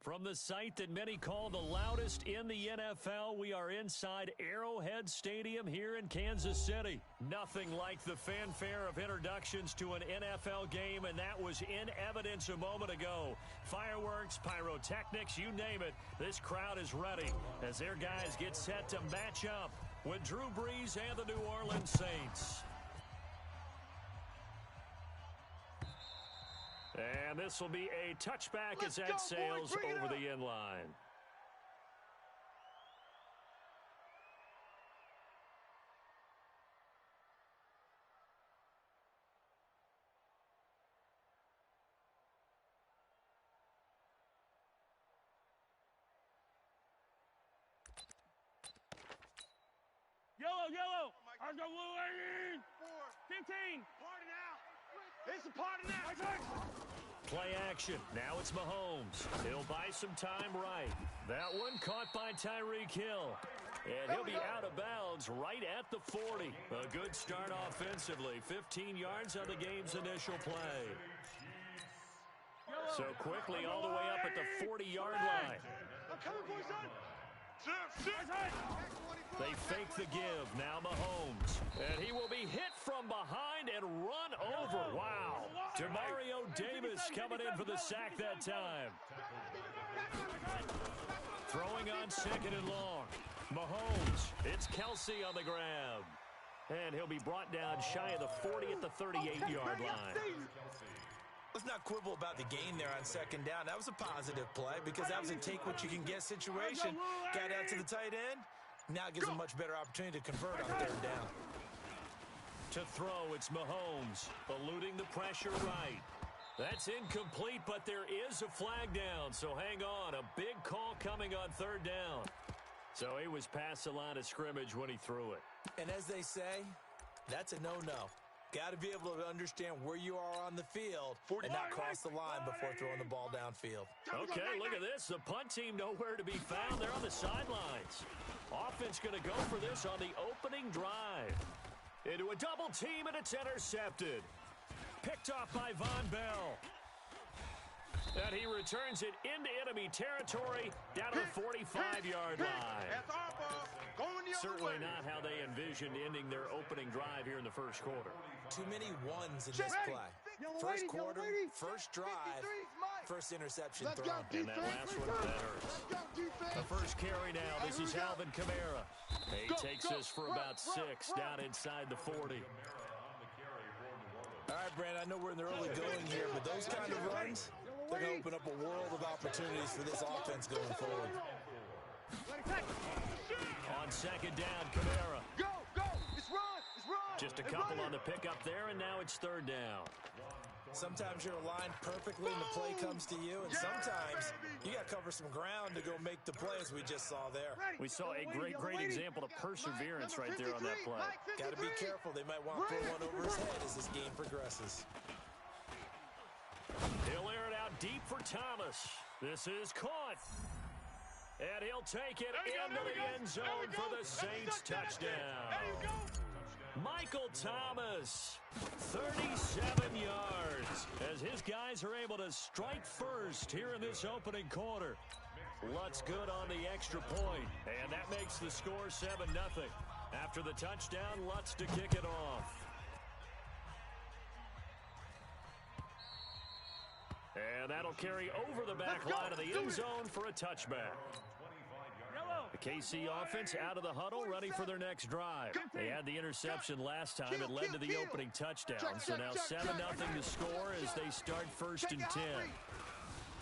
From the site that many call the loudest in the NFL, we are inside Arrowhead Stadium here in Kansas City. Nothing like the fanfare of introductions to an NFL game, and that was in evidence a moment ago. Fireworks, pyrotechnics, you name it, this crowd is ready as their guys get set to match up with Drew Brees and the New Orleans Saints. And this will be a touchback as that sails over the end line. Yellow. I'm going blue 18. 15. Party now. It's a party now. Play action. Now it's Mahomes. He'll buy some time right. That one caught by Tyreek Hill. And he'll be out of bounds right at the 40. A good start offensively. 15 yards on the game's initial play. So quickly all the way up at the 40-yard line. I'm coming for you, son. They fake the give. Now Mahomes. And he will be hit from behind and run over. Wow. Demario Davis coming in for the sack that time. Throwing on second and long. Mahomes. It's Kelsey on the grab. And he'll be brought down shy of the 40 at the 38-yard line. Let's not quibble about the gain there on second down. That was a positive play because that was a take-what-you-can-get situation. Got out to the tight end. Now it gives him a much better opportunity to convert on third down. To throw, it's Mahomes, eluding the pressure right. That's incomplete, but there is a flag down, so hang on. A big call coming on third down. So he was past the line of scrimmage when he threw it. And as they say, that's a no-no. Got to be able to understand where you are on the field and not cross the line before throwing the ball downfield. Okay, look at this. The punt team nowhere to be found. They're on the sidelines. Offense going to go for this on the opening drive. Into a double team, and it's intercepted. Picked off by Von Bell. And he returns it into enemy territory down to the 45-yard line. Certainly not how they envisioned ending their opening drive here in the first quarter. Too many ones in this play. First quarter, first drive, first interception thrown. And that last one, that hurts. The first carry now. This is Alvin Kamara. He takes this for about 6 down inside the 40. All right, Brand, I know we're in the early going here, but those kind of runs, they're going to open up a world of opportunities for this offense going forward. On second down, Kamara. Go! It's run! Just a couple on the pickup there, and now it's third down. Sometimes you're aligned perfectly and the play comes to you, and sometimes you got to cover some ground to go make the play, as we just saw there. We saw a great example of perseverance right there on that play. Got to be careful. They might want to throw one over his head as this game progresses. He'll air it out deep for Thomas. This is caught. And he'll take it into the end zone for the Saints touchdown. Michael Thomas, 37 yards, as his guys are able to strike first here in this opening quarter. Lutz good on the extra point, and that makes the score 7-0. After the touchdown, Lutz to kick it off. And that'll carry over the back line of the end zone for a touchback. The KC offense out of the huddle, ready for their next drive. They had the interception last time. It led to the opening touchdown. So now 7-0 to score as they start first and 10.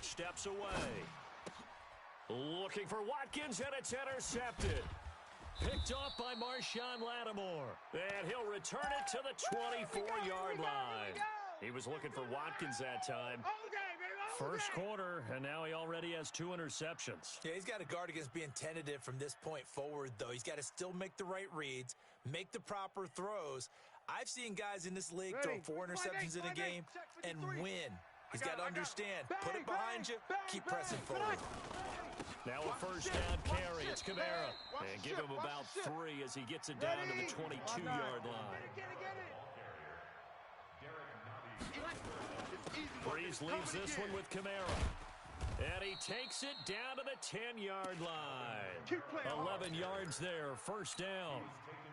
Steps away. Looking for Watkins, and it's intercepted. Picked off by Marshawn Lattimore. And he'll return it to the 24-yard line. He was looking for Watkins that time. First quarter, and now he already has 2 interceptions. Yeah, he's got to guard against being tentative from this point forward, though. He's got to still make the right reads, make the proper throws. I've seen guys in this league throw 4 interceptions in a game and win. He's got to understand, put it behind you, keep pressing forward. Now a first down carry. It's Kamara. And give him about 3 as he gets it down to the 22-yard line. Breeze leaves this one with Kamara. And he takes it down to the 10-yard line. 11 yards there, first down.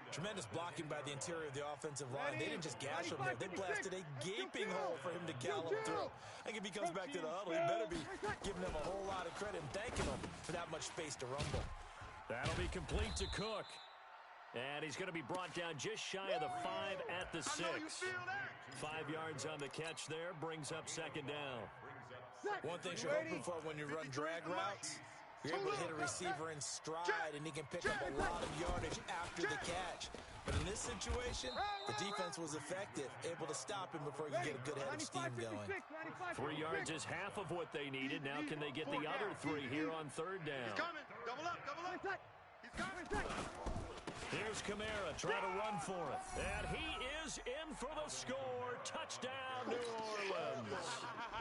Tremendous blocking by the interior of the offensive line. They didn't just gash him there. They blasted a gaping hole for him to gallop through. I think if he comes back to the huddle, he better be giving them a whole lot of credit and thanking them for that much space to rumble. That'll be complete to Cook. And he's going to be brought down just shy of the 5 at the 6. 5 yards on the catch there, brings up second down. One thing you're hoping for when you run drag routes, you're able to hit a receiver in stride, and he can pick up a lot of yardage after the catch. But in this situation, the defense was effective, able to stop him before he could get a good head of steam going. 3 yards is half of what they needed. Now can they get the other 3 here on third down? He's coming. Double up, double up. He's coming. Here's Kamara trying to run for it. And he is in for the score. Touchdown, New Orleans.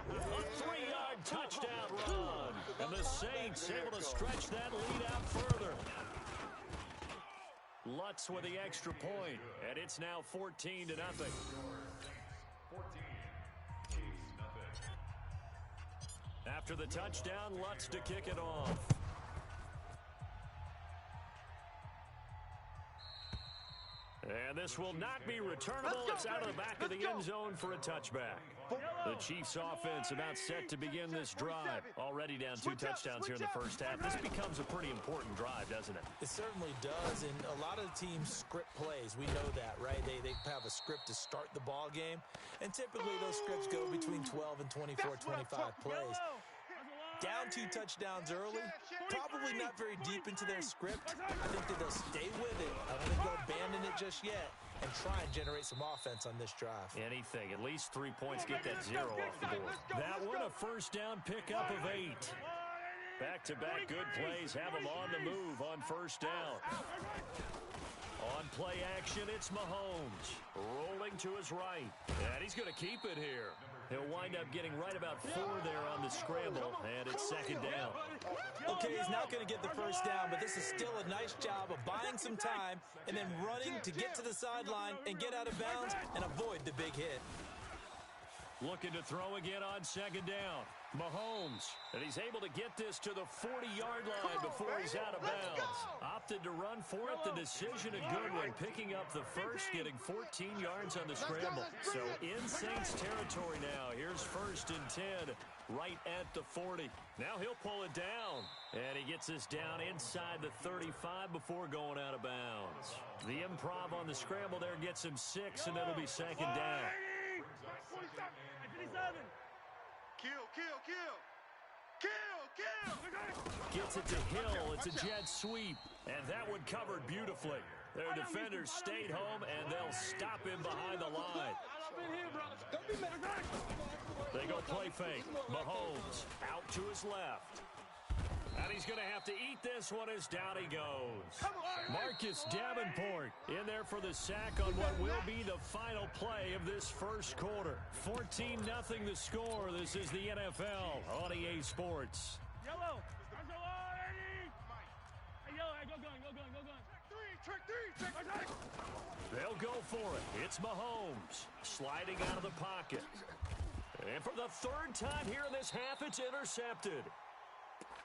A 3-yard touchdown run. And the Saints able to stretch that lead out further. Lutz with the extra point. And it's now 14-0. After the touchdown, Lutz to kick it off. And this will not be returnable. It's out of the back of the end zone for a touchback. The Chiefs offense about set to begin this drive. Already down 2 touchdowns here in the first half. This becomes a pretty important drive, doesn't it? It certainly does, and a lot of the teams script plays. We know that, right? They have a script to start the ball game, and typically those scripts go between 12 and 24, 25 plays. Down 2 touchdowns early, probably not very deep into their script. I think that they'll stay with it. I don't think they'll abandon it just yet and try and generate some offense on this drive. Anything, at least 3 points, get that 0 off the board. That one a first down pickup of 8. Back-to-back good plays have them on the move on first down. On play action, it's Mahomes. Rolling to his right. And he's going to keep it here. He'll wind up getting right about 4 there on the scramble, and it's second down. Okay, he's not going to get the first down, but this is still a nice job of buying some time and then running to get to the sideline and get out of bounds and avoid the big hit. Looking to throw again on second down. Mahomes, and he's able to get this to the 40-yard line before he's out of bounds. Opted to run for it. The decision a good one, picking up the first, getting 14 yards on the scramble. So in Saints territory now. Here's first and 10, right at the 40. Now he'll pull it down, and he gets this down inside the 35 before going out of bounds. The improv on the scramble there gets him 6, and it'll be second down. Gets it to Hill. It's a jet sweep. And that one covered beautifully. Their defenders stayed home, and they'll stop him behind the line. They go play fake. Mahomes out to his left. And he's going to have to eat this one as down he goes. Marcus Davenport in there for the sack on what will be the final play of this first quarter. 14-0 the score. This is the NFL on EA Sports. Yellow. Hey, yellow. Go gun. Trick three. They'll go for it. It's Mahomes sliding out of the pocket. And for the 3rd time here in this half, it's intercepted.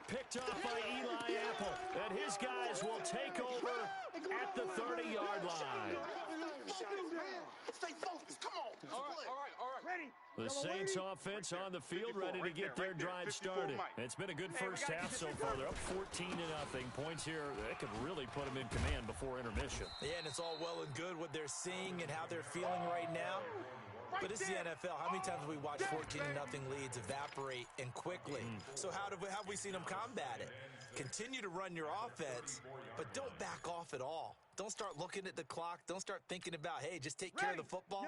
Picked off by Eli Apple, and his guys will take over at the 30-yard line. Stay focused. Come on. All right. Ready. The Saints offense on the field, ready to get their drive started. It's been a good first half so far. They're up 14-0. Points here, that could really put them in command before intermission. Yeah, and it's all well and good what they're seeing and how they're feeling right now. But it's the NFL. How many times have we watched 14-0 leads evaporate and quickly? So how have we seen them combat it? Continue to run your offense, but don't back off at all. Don't start looking at the clock. Don't start thinking about, hey, just take care of the football.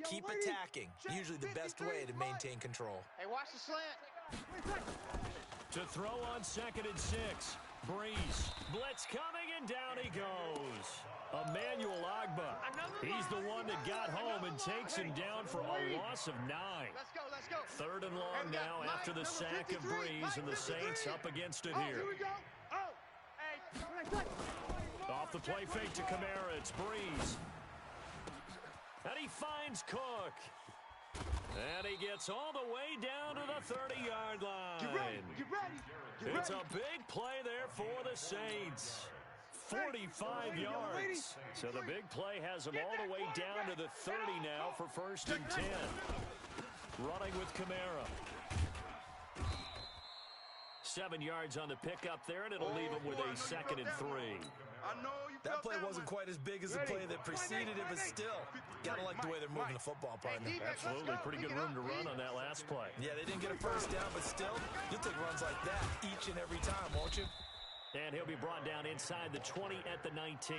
Keep attacking. Usually the best way to maintain control. Hey, watch the slant. To throw on 2nd and 6. Breeze. Blitz coming, and down he goes. Emmanuel Agba. He's the one that got home and takes him down for a loss of 9. Let's go. 3rd and long now after the sack of Breeze, and the Saints up against it here. Off the play fake to Kamara, it's Breeze. And he finds Cook. And he gets all the way down to the 30-yard line. Get ready. Get ready. Get It's ready. a big play there for the Saints. 45 yards. So the big play has him all the way down to the 30 now for 1st and 10. Running with Kamara. 7 yards on the pickup there, and it'll leave him with a 2nd and 3. That play wasn't quite as big as the play that preceded it, but still, gotta like the way they're moving the football, partner. Absolutely. Pretty good room to run on that last play. Yeah, they didn't get a first down, but still, you'll take runs like that each and every time, won't you? And he'll be brought down inside the 20 at the 19.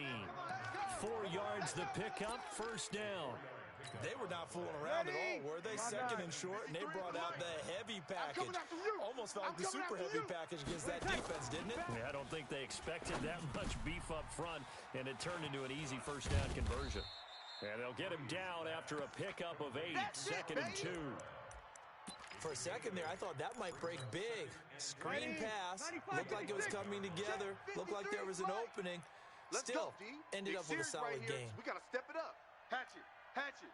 4 yards the pickup, 1st down. They were not fooling around at all, were they? 2nd and short, and they brought out the heavy package. Almost felt like the super heavy package against that defense, didn't it? Yeah, I don't think they expected that much beef up front, and it turned into an easy 1st down conversion. And they'll get him down after a pickup of 8, 2nd and 2. For a second there, I thought that might break big. Screen pass, looked like it was coming together, looked like there was an opening. Still, ended up with a solid game. We got to step it up. Hatchet. Hatchet.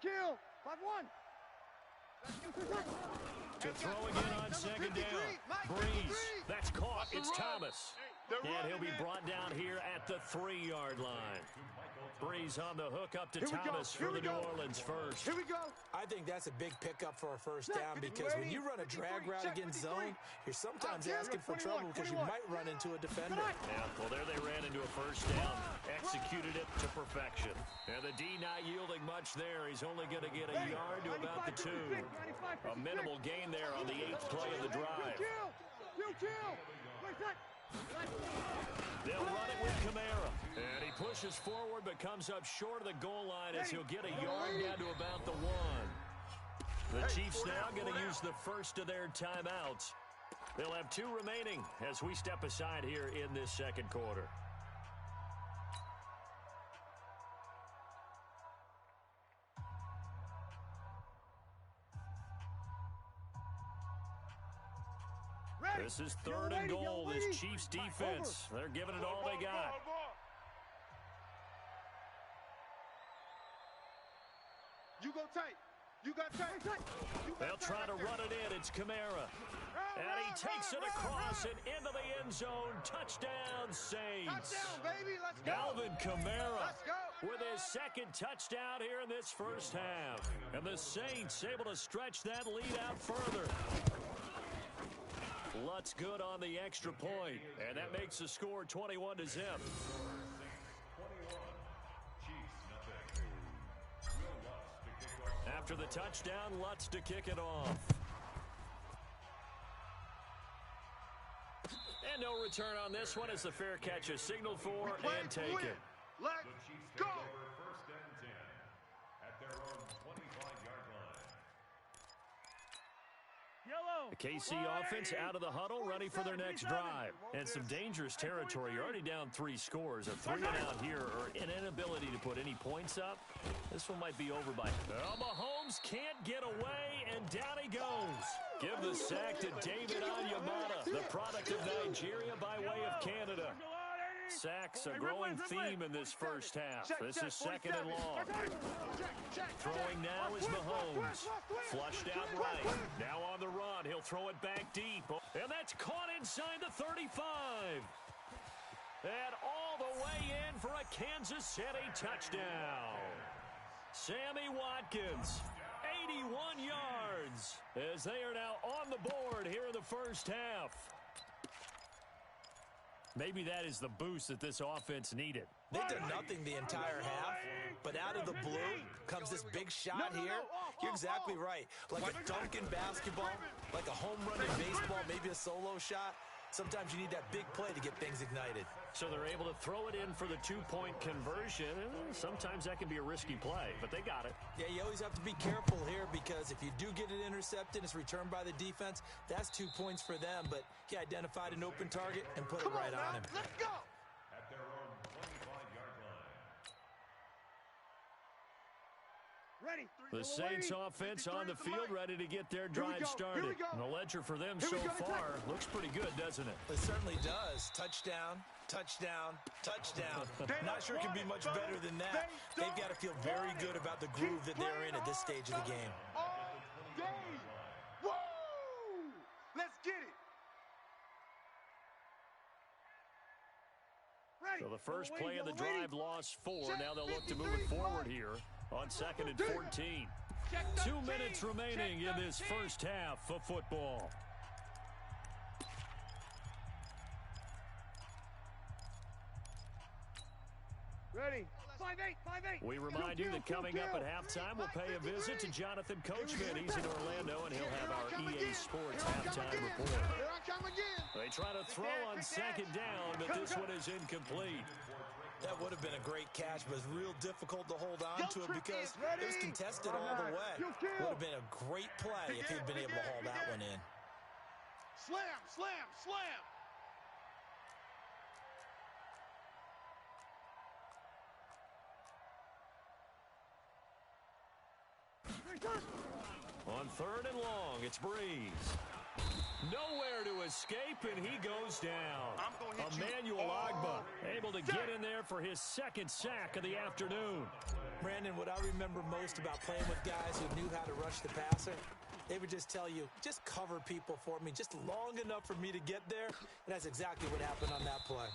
Kill. 5-1. To throw again on 2nd down. Breeze. That's caught. It's Thomas. And he'll be brought down here at the 3-yard line. Breeze on the hook up to Thomas for the New Orleans first. Here we go. I think that's a big pickup for a 1st down because when you run a drag route against zone, you're sometimes asking for trouble because you might run into a defender. Yeah, well, there they ran into a 1st down, executed it to perfection. And the D not yielding much there. He's only going to get a yard to about the 2. A minimal gain there on the 8th play of the drive. They'll run it with Kamara. And he pushes forward but comes up short of the goal line as he'll get a yard down to about the 1. The Chiefs now going to use the first of their timeouts. They'll have 2 remaining as we step aside here in this 2nd quarter. This is 3rd and goal. This Chiefs defense, they're giving it all they got. You go tight. You got tight. They'll try to run it in. It's Kamara. And he takes it across and into the end zone. Touchdown, Saints. Touchdown, baby. Let's go. Alvin Kamara Let's go. with his 2nd touchdown here in this 1st half. And the Saints able to stretch that lead out further. Lutz good on the extra point, and that makes the score 21-0. After the touchdown, Lutz to kick it off. And no return on this one as the fair catch is signaled for and taken. Let's go. The KC offense out of the huddle, ready for their next drive. And some dangerous territory. You're already down 3 scores. A 3 and out here, or an inability to put any points up. This one might be over by... Mahomes can't get away, and down he goes. Give the sack to David Onyemata, the product of Nigeria by way of Canada. Sacks a growing theme in this 1st half. This is 2nd and long. Throwing now is Mahomes. Flushed out right. Now on the run. He'll throw it back deep. And that's caught inside the 35. And all the way in for a Kansas City touchdown. Sammy Watkins, 81 yards, as they are now on the board here in the 1st half. Maybe that is the boost that this offense needed. They did nothing the entire half, but out of the blue comes this big shot here. You're exactly right. Like a dunk in basketball, like a home run in baseball, maybe a solo shot. Sometimes you need that big play to get things ignited. So they're able to throw it in for the 2-point conversion. Sometimes that can be a risky play, but they got it. Yeah, you always have to be careful here because if you do get it intercepted, it's returned by the defense. That's 2 points for them, but he identified an open target and put it right on him. Let's go. At their own 25-yard line. The Saints offense on the field, ready to get their drive started. And the ledger for them so far looks pretty good, doesn't it? It certainly does. Touchdown, touchdown, touchdown. Not sure it can be much better than that. They've got to feel very good about the groove that they're in at this stage of the game. All day. Woo! Let's get it. So the first play of the drive lost 4. Now they'll look to move it forward here on 2nd and 14. 2 minutes remaining in this first half of football. Ready. 5-8. We remind you that coming up at halftime, we'll pay a visit to Jonathan Coachman. He's in Orlando, and he'll have our EA Sports halftime report. Here I come again. They try to throw on 2nd down, but this one is incomplete. That would have been a great catch, but it's real difficult to hold on to it because it was contested all the way. Would have been a great play if he'd been able to haul that one in. Slam, slam, slam. On 3rd and long, it's Breeze. Nowhere to escape, and he goes down. Emmanuel Ogbah able to get in there for his 2nd sack of the afternoon. Brandon, what I remember most about playing with guys who knew how to rush the passer, they would just tell you, just cover people for me, just long enough for me to get there. And that's exactly what happened on that play.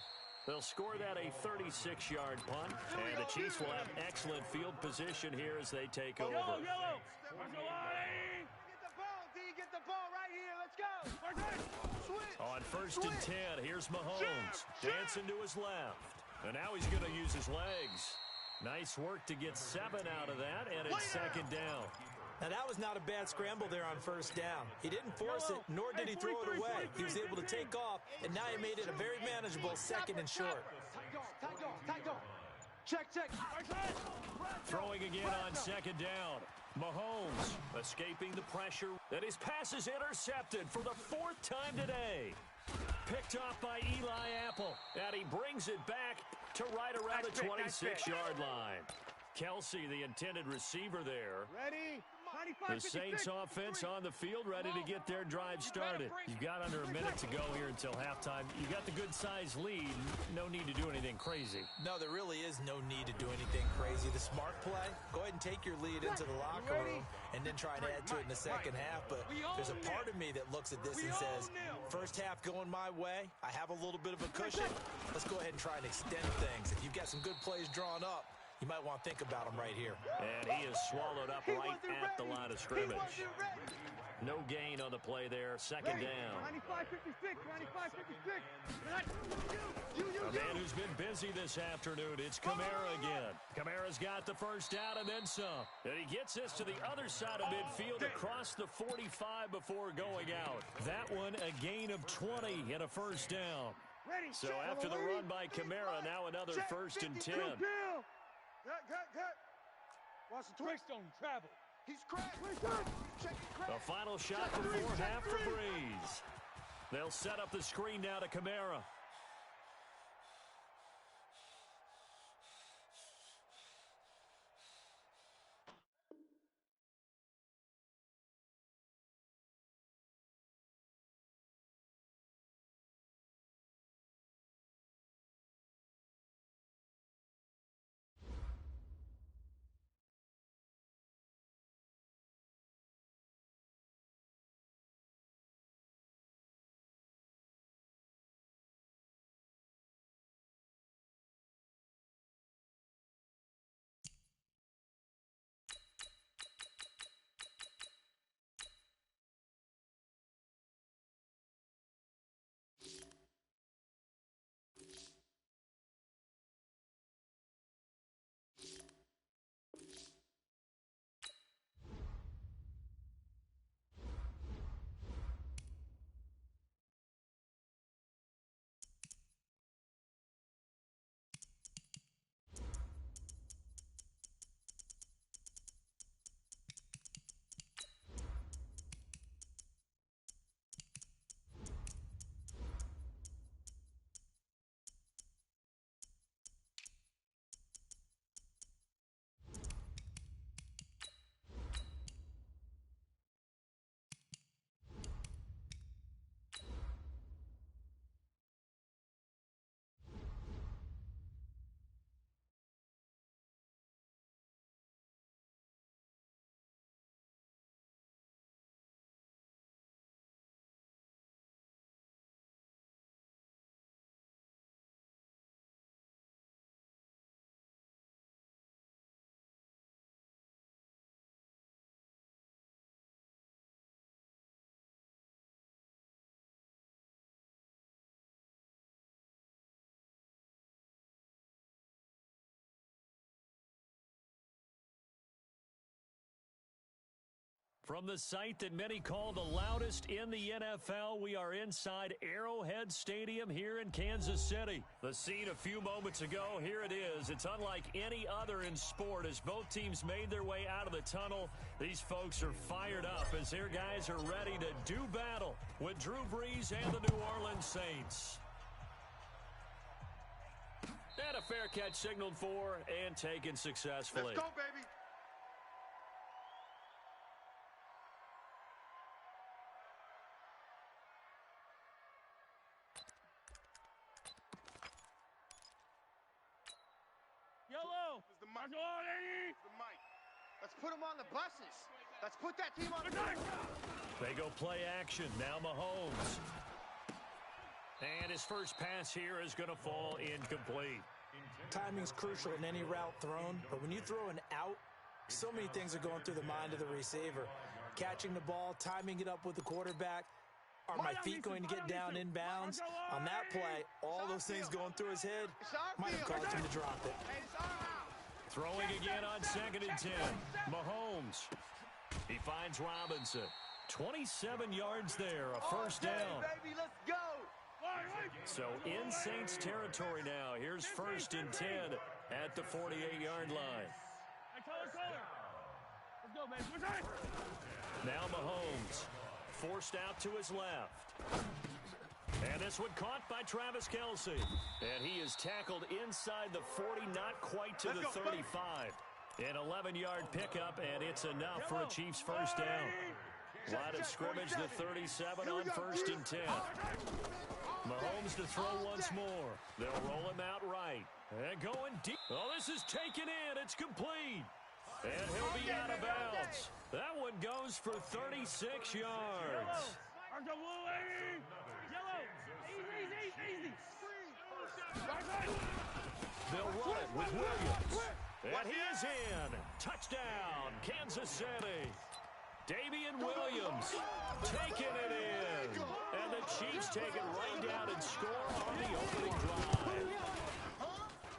They'll score that a 36-yard punt, and the Chiefs will have excellent field position here as they take over. Yellow. Get the ball right here. Let's go. On 1st and 10, here's Mahomes dancing to his left. And now he's going to use his legs. Nice work to get 7 out of that, and it's 2nd down. Now, that was not a bad scramble there on 1st down. He didn't force it, nor did he throw it away. He was able to take off, and now he made it a very manageable 2nd and short. Tight dog. Check. Throwing again on 2nd down. Mahomes escaping the pressure. And his pass is intercepted for the 4th time today. Picked off by Eli Apple. And he brings it back to right around the 26-yard line. Kelsey, the intended receiver there. Ready? The Saints offense on the field, ready to get their drive started. You've got under a minute to go here until halftime. You've got the good-sized lead. No need to do anything crazy. No, there really is no need to do anything crazy. The smart play, go ahead and take your lead into the locker room and then try and add to it in the second half. But there's a part of me that looks at this and says, first half going my way, I have a little bit of a cushion. Let's go ahead and try and extend things. If you've got some good plays drawn up, you might want to think about them right here. And he is swallowed up right at the line of scrimmage. No gain on the play there. 2nd down. 95-56. A man who's been busy this afternoon. It's Kamara again. Kamara's got the first down and then some. And he gets this to the other side of midfield across the 45 before going out. That one a gain of 20 and a first down. So after the run by Kamara, now another 1st and 10. Cut. Watch the twist on travel. He's cracked. The final shot before half for Breeze. They'll set up the screen now to Kamara. From the site that many call the loudest in the NFL, we are inside Arrowhead Stadium here in Kansas City. The scene a few moments ago, here it is. It's unlike any other in sport as both teams made their way out of the tunnel. These folks are fired up as their guys are ready to do battle with Drew Brees and the New Orleans Saints. And a fair catch signaled for and taken successfully. Let's go, baby. Yellow! It's the mic. Let's go, lady! It's the mic. Let's put them on the buses. Let's put that team on the Attack! They go play action. Now Mahomes. And his first pass here is going to fall incomplete. Timing's crucial in any route thrown, but when you throw an out, so many things are going through the mind of the receiver. Catching the ball, timing it up with the quarterback. Are my feet going to get down inbounds? On that play, all those things going through his head might have caused him to drop it. Throwing again on 2nd and 10. Mahomes. He finds Robinson. 27 yards there, a first down. Baby, let's go. So in Saints territory now. Here's 1st and 10 at the 48-yard line. Hey, color. Let's go, baby. We're tight. Now Mahomes. Forced out to his left. And this one caught by Travis Kelce. And he is tackled inside the 40, not quite to the 35. An 11-yard pickup, and it's enough for a Chiefs first down. Line of scrimmage, the 37 on 1st and 10. Mahomes to throw once more. They'll roll him out right. And going deep. Oh, this is taken in. It's complete. And he'll be out of bounds. That one goes for 36 yards. Argo blue, lady! Yellow! Easy! Right. They'll run it with Williams. And he is in. Touchdown, Kansas City. Damian Williams taking it in. And the Chiefs take it right down and score on the opening drive.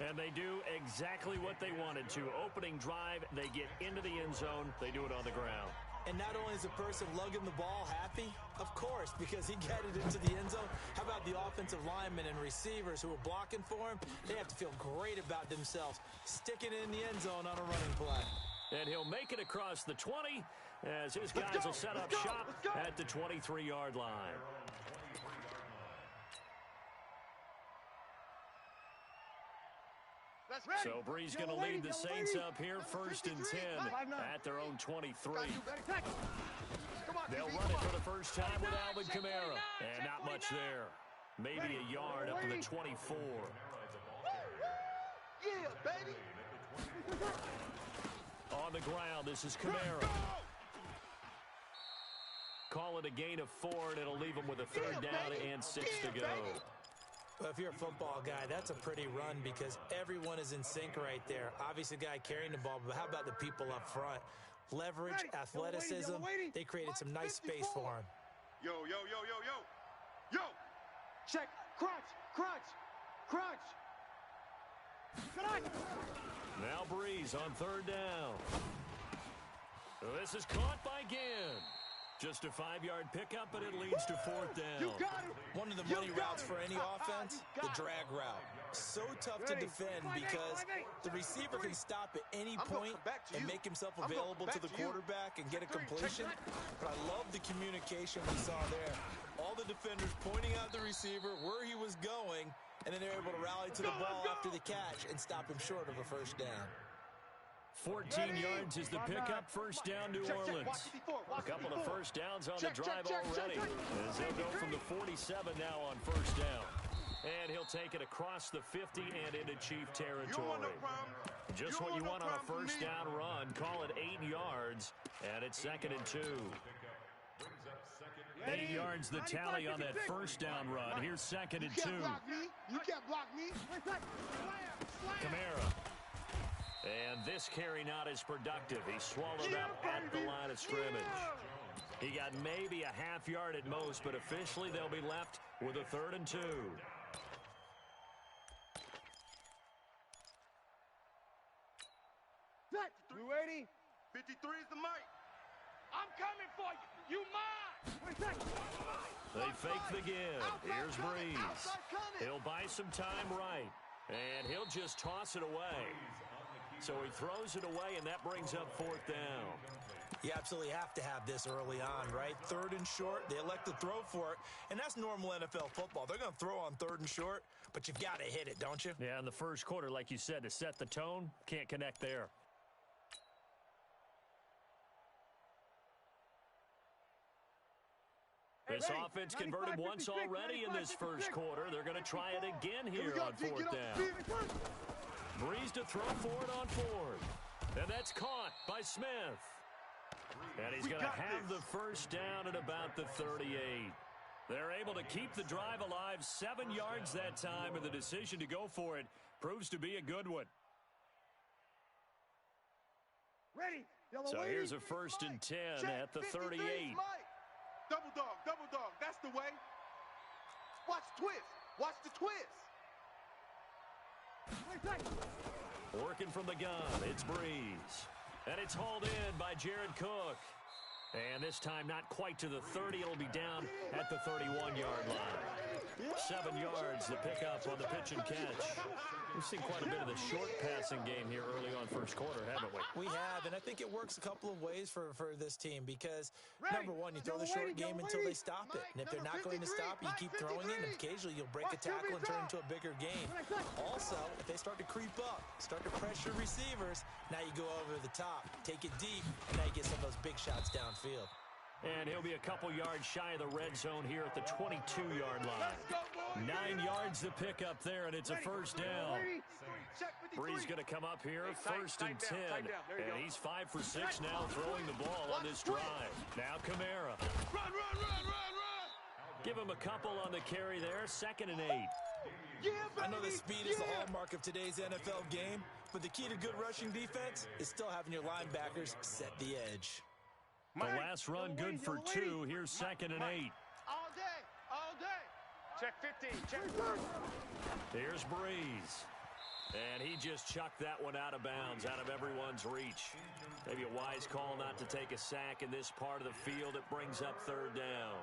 And they do exactly what they wanted to. Opening drive, they get into the end zone. They do it on the ground. And not only is the person lugging the ball happy, of course, because he got it into the end zone. How about the offensive linemen and receivers who are blocking for him? They have to feel great about themselves, sticking it in the end zone on a running play. And he'll make it across the 20 as his guys will set up shop at the 23-yard line. So Brees going to lead the Saints up here 1st and 10 at their own 23. They'll run it for the first time with Alvin Kamara. And not much there. Maybe a yard up to the 24. Yeah, baby. On the ground, this is Kamara. Call it a gain of 4, and it'll leave them with a 3rd down and 6 to go. Well, if you're a football guy, that's a pretty run because everyone is in sync right there. Obviously, the guy carrying the ball, but how about the people up front? Leverage, athleticism, they created some nice space for him. Yo. Check. Crunch. Now Brees on 3rd down. This is caught by Ginn. Just a 5-yard pickup, but it leads to 4th down. One of the money routes for any offense, the drag route. So tough to defend because the receiver can stop at any point and make himself available to the quarterback and get a completion. But I love the communication we saw there. All the defenders pointing out the receiver, where he was going, and then they're able to rally to the ball after the catch and stop him short of a first down. 14 yards is the pickup. First down, New Orleans. A couple of first downs on the drive already. As they'll go from the 47 now on 1st down. And he'll take it across the 50 and into Chief territory. Just what you want on a first down run. Call it 8 yards. And it's 2nd and 2. 8 yards the tally on that first down run. Here's 2nd and 2. You can't block me. Kamara. And this carry not as productive. He swallowed up at the line of scrimmage. He got maybe a half yard at most, but officially they'll be left with a 3rd and 2. You ready? 53 is the mic. I'm coming for you. You mine. They fake the give. Here's Breeze. He'll buy some time right, and he'll just toss it away. So he throws it away, and that brings up fourth down. You absolutely have to have this early on, right? Third and short, they elect to throw for it, and that's normal NFL football. They're going to throw on third and short, but you've got to hit it, don't you? Yeah, in the first quarter, like you said, to set the tone, can't connect there. This offense converted once already in this first quarter. They're going to try it again here on fourth down. Breeze to throw for it on fourth. And that's caught by Smith. And he's going to have the first down at about the 38. They're able to keep the drive alive, 7 yards that time, and the decision to go for it proves to be a good one. Ready. So here's a 1st and 10 at the 38. Double dog, that's the way. Watch twist, watch the twist. Working from the gun, it's Breeze. And it's hauled in by Jared Cook. And this time not quite to the 30. It'll be down at the 31-yard line. 7 yards to pick up on the pitch and catch. We've seen quite a bit of the short passing game here early on first quarter, haven't we? We have, and I think it works a couple of ways for this team because, number one, you throw the short game until they stop it. And if they're not going to stop it, you keep throwing it, and occasionally you'll break a tackle and turn into a bigger game. Also, if they start to creep up, start to pressure receivers, now you go over the top, take it deep, and now you get some of those big shots downfield. And he'll be a couple yards shy of the red zone here at the 22-yard line. 9 yards to pick up there, and it's a first down. Breeze going to come up here, 1st and 10. And he's 5 for 6 now throwing the ball on this drive. Now Kamara. Run. Give him a couple on the carry there, 2nd and 8. I know the speed is the hallmark of today's NFL game, but the key to good rushing defense is still having your linebackers set the edge. The last run good for 2. Here's 2nd and 8. All day. Check 15, check. Here's Breeze. And he just chucked that one out of bounds, out of everyone's reach. Maybe a wise call not to take a sack in this part of the field. It brings up 3rd down.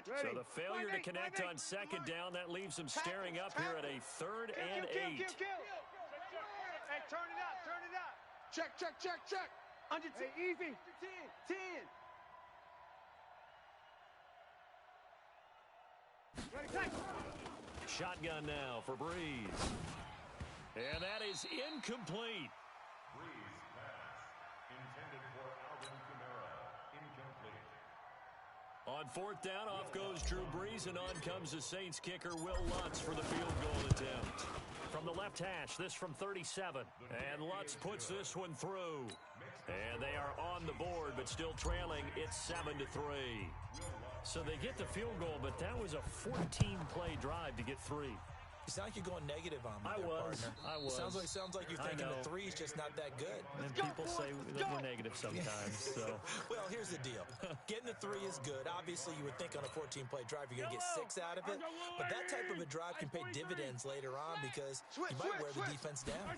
So the failure to connect on 2nd down, that leaves him staring up here at a 3rd and 8. Hey, turn it out. Check. Under 10. Hey, easy. 10. Shotgun now for Breeze. And that is incomplete. Breeze pass intended for Alvin Kamara. Incomplete. On 4th down, off goes Drew Brees, and on comes the Saints kicker, Will Lutz, for the field goal attempt. From the left hash, this from 37. And Lutz puts this one through. And they are on the board, but still trailing. It's 7-3. So they get the field goal, but that was a 14-play drive to get 3. You sound like you're going negative on me, partner. I was. Sounds like you're thinking the 3's just not that good. And people say that we're negative sometimes. So. Well, here's the deal. Getting the 3 is good. Obviously, you would think on a 14-play drive you're going to get 6 out of it. But that type of a drive can pay dividends later on because you might wear the defense down.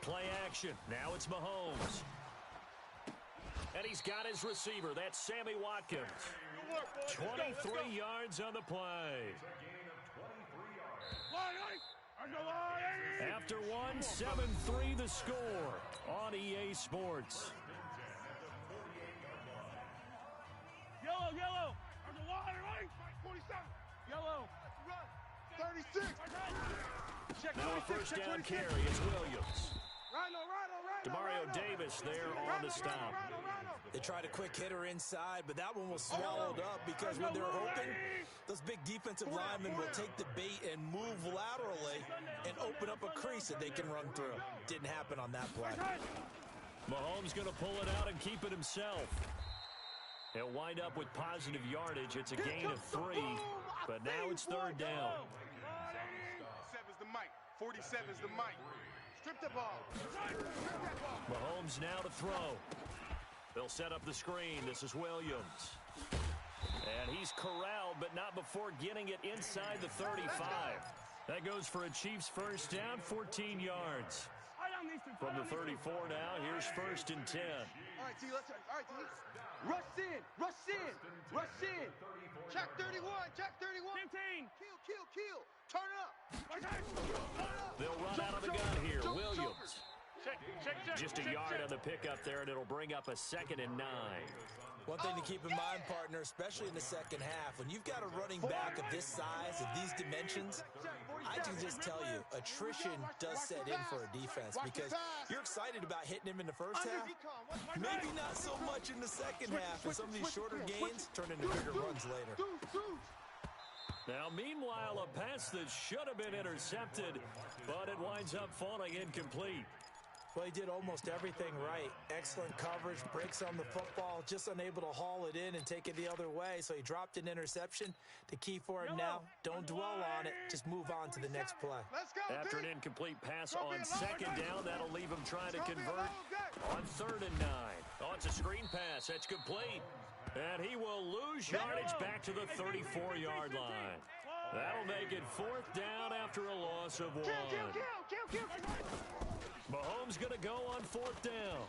Play action. Now it's Mahomes. And he's got his receiver. That's Sammy Watkins. 23 yards on the play. After 1, 7-3 the score on EA Sports. Yellow. There's a line, right? 47. Yellow. 36. Check Now a 26. first Check down 26. carry. It's Williams. Rhino. Demario Davis there on the stop. They tried a quick hitter inside, but that one was swallowed up because when they're hoping, those big defensive linemen will take the bait and move laterally and open up a crease that they can run through. Didn't happen on that play. Mahomes going to pull it out and keep it himself. He'll wind up with positive yardage. It's a gain of 3, but now it's 3rd down. 47's the mic. 47's the mic. Strip the ball. Mahomes now to throw. They'll set up the screen. This is Williams. And he's corralled, but not before getting it inside the 35. That goes for a Chiefs first down, 14 yards. From the 34 now, here's 1st and 10. All right, T, let's all right, T. Rush in, rush in, rush in. Check 31, check 31. 15. Kill. Turn up. They'll run out of the gun here. Williams. Check. Just a yard on the pickup there, and it'll bring up a 2nd and 9. One thing to keep in mind, partner, especially in the second half, when you've got a running back of this size, of these dimensions, I can just tell you, attrition does set in for a defense because you're excited about hitting him in the first half. Maybe not so much in the second half, and some of these shorter gains turn into bigger runs later. Now, meanwhile, a pass that should have been intercepted, but it winds up falling incomplete. Well, he did almost everything right. Excellent coverage, breaks on the football, just unable to haul it in and take it the other way, so he dropped an interception. The key for him now, don't dwell on it, just move on to the next play. After an incomplete pass on 2nd down, that'll leave him trying to convert on 3rd and 9. Oh, it's a screen pass. That's complete. And he will lose yardage back to the 34-yard line. That'll make it 4th down after a loss of 1. Mahomes going to go on 4th down.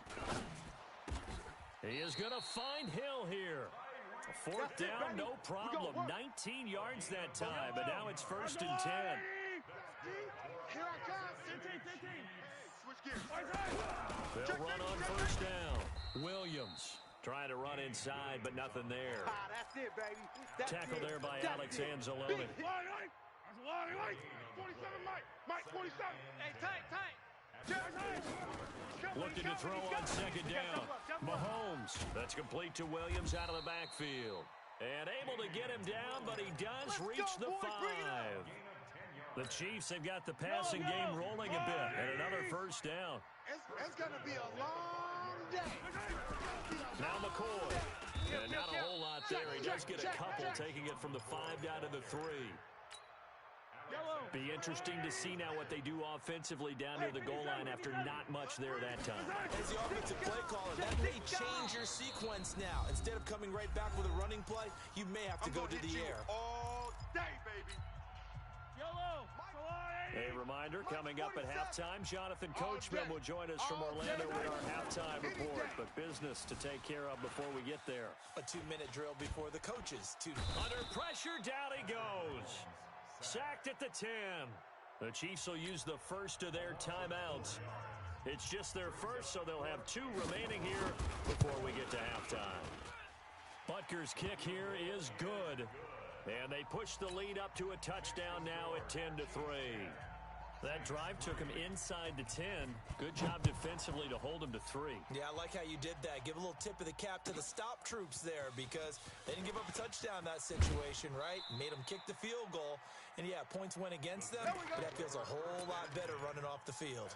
He is going to find Hill here. 4th down, no problem. 19 yards that time, but now it's 1st and 10. Here I come. 15. Switch gears. They'll run on 1st down. Williams trying to run inside, but nothing there. That's it, baby. That's Tackled it. there by That's Alex it. Anzalone. That's a lot, Mike. 47, Mike, 47. Hey, tight. Looking to throw on 2nd down. Mahomes. That's complete to Williams out of the backfield. And able to get him down, but he does reach the 5. The Chiefs have got the passing game rolling a bit. And another 1st down. It's going to be a long day. Now McCoy. And not a whole lot there. He does get a couple, taking it from the 5 down to the 3. Be interesting to see now what they do offensively down near the goal line after not much there that time. As the offensive play caller, that may change your sequence now. Instead of coming right back with a running play, you may have to go to the air. All day, baby. A reminder, coming up at halftime, Jonathan Coachman will join us from Orlando with our halftime report. But business to take care of before we get there. A 2-minute drill before the coaches. Under pressure, down he goes. Sacked at the 10. The Chiefs will use the first of their timeouts. It's just their first, so they'll have 2 remaining here before we get to halftime. Butker's kick here is good. And they push the lead up to a touchdown now at 10-3. That drive took him inside the 10. Good job defensively to hold him to 3. Yeah, I like how you did that. Give a little tip of the cap to the stop troops there because they didn't give up a touchdown in that situation, right? Made them kick the field goal. And, yeah, points went against them, but that feels a whole lot better running off the field.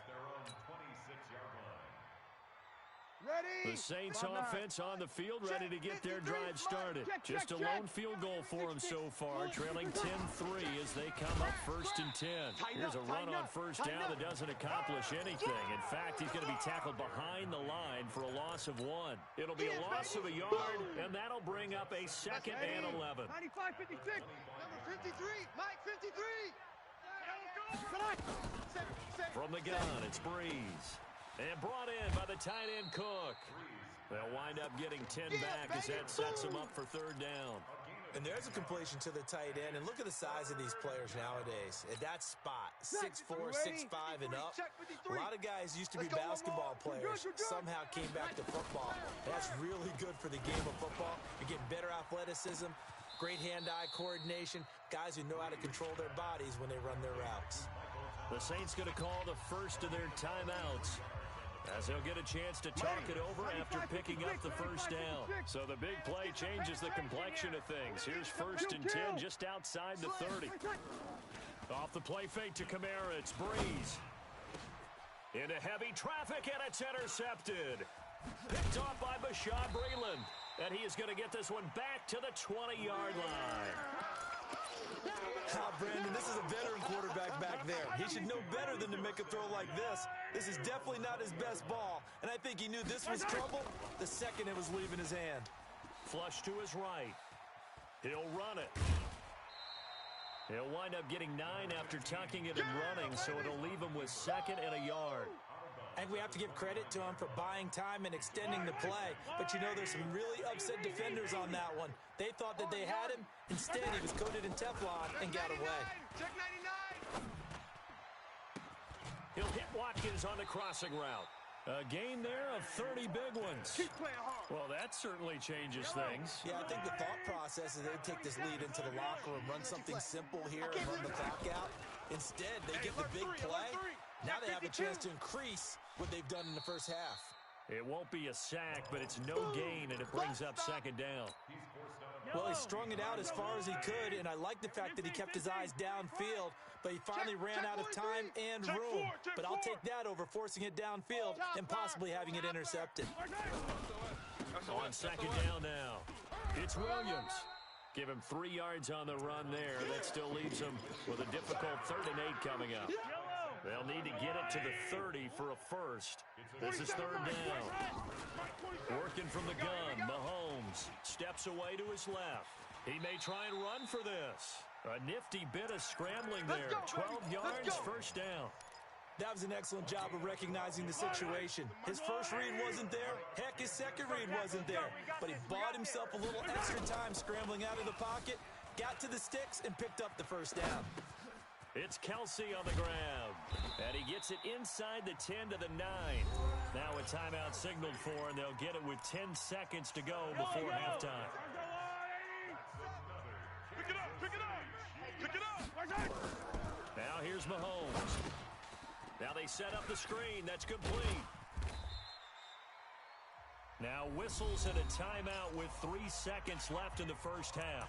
Ready? The Saints offense on the field, ready to get their drive started. Just a lone field goal for them so far, trailing 10-3 as they come up 1st and 10. Here's a run on 1st down that doesn't accomplish anything. In fact, he's going to be tackled behind the line for a loss of 1. It'll be a loss of a yard, and that'll bring up a 2nd and 11. 95, 56. Number 53, Mike 53. From the gun, it's Breeze. And brought in by the tight end Cook. They'll wind up getting 10 back as that sets them up for 3rd down. And there's a completion to the tight end. And look at the size of these players nowadays. At that spot, 6'4", 6'5", and up. A lot of guys used to be basketball players, somehow came back to football. That's really good for the game of football. You're getting better athleticism, great hand-eye coordination, guys who know how to control their bodies when they run their routes. The Saints going to call the first of their timeouts, as they'll get a chance to talk it over after picking up the 1st down. So the big play changes the complexion of things. Here's 1st and 10 just outside the 30. Off the play fake to Kamara, it's Breeze. Into heavy traffic, and it's intercepted. Picked off by Bashaud Breeland. And he is going to get this one back to the 20-yard line. Brandon, this is a veteran quarterback back there. He should know better than to make a throw like this. This is definitely not his best ball, and I think he knew this was trouble the second it was leaving his hand. Flush to his right. He'll run it. He'll wind up getting 9 after tucking it and running, so it'll leave him with 2nd and a yard. I think we have to give credit to him for buying time and extending the play. But, you know, there's some really upset defenders on that one. They thought that they had him. Instead, he was coated in Teflon and got away. Check 99. He'll hit Watkins on the crossing route. A gain there of 30 big ones. Keep playing hard. Well, that certainly changes things. Yeah, I think the thought process is they'd take this lead into the locker room, run something simple here, and run the clock out. Instead, they get the big play. Now they have a chance to increase what they've done in the first half. It won't be a sack, but it's no gain, and it brings up second down. Well, he strung it out as far as he could, and I like the fact that he kept his eyes downfield, but he finally ran out of time and room. But I'll take that over forcing it downfield and possibly having it intercepted. On second down now, it's Williams. Give him 3 yards on the run there. That still leaves him with a difficult 3rd and 8 coming up. They'll need to get it to the 30 for a first. This is 3rd down. Working from the gun, Mahomes steps away to his left. He may try and run for this. A nifty bit of scrambling there. 12 yards, first down. That was an excellent job of recognizing the situation. His first read wasn't there. Heck, his second read wasn't there. But he bought himself a little extra time scrambling out of the pocket, got to the sticks, and picked up the first down. It's Kelsey on the grab, and he gets it inside the 10 to the 9. Now a timeout signaled for, and they'll get it with 10 seconds to go before halftime. Pick it up, pick it up, pick it up. Now here's Mahomes. Now they set up the screen. That's complete. Now whistles and a timeout with 3 seconds left in the first half.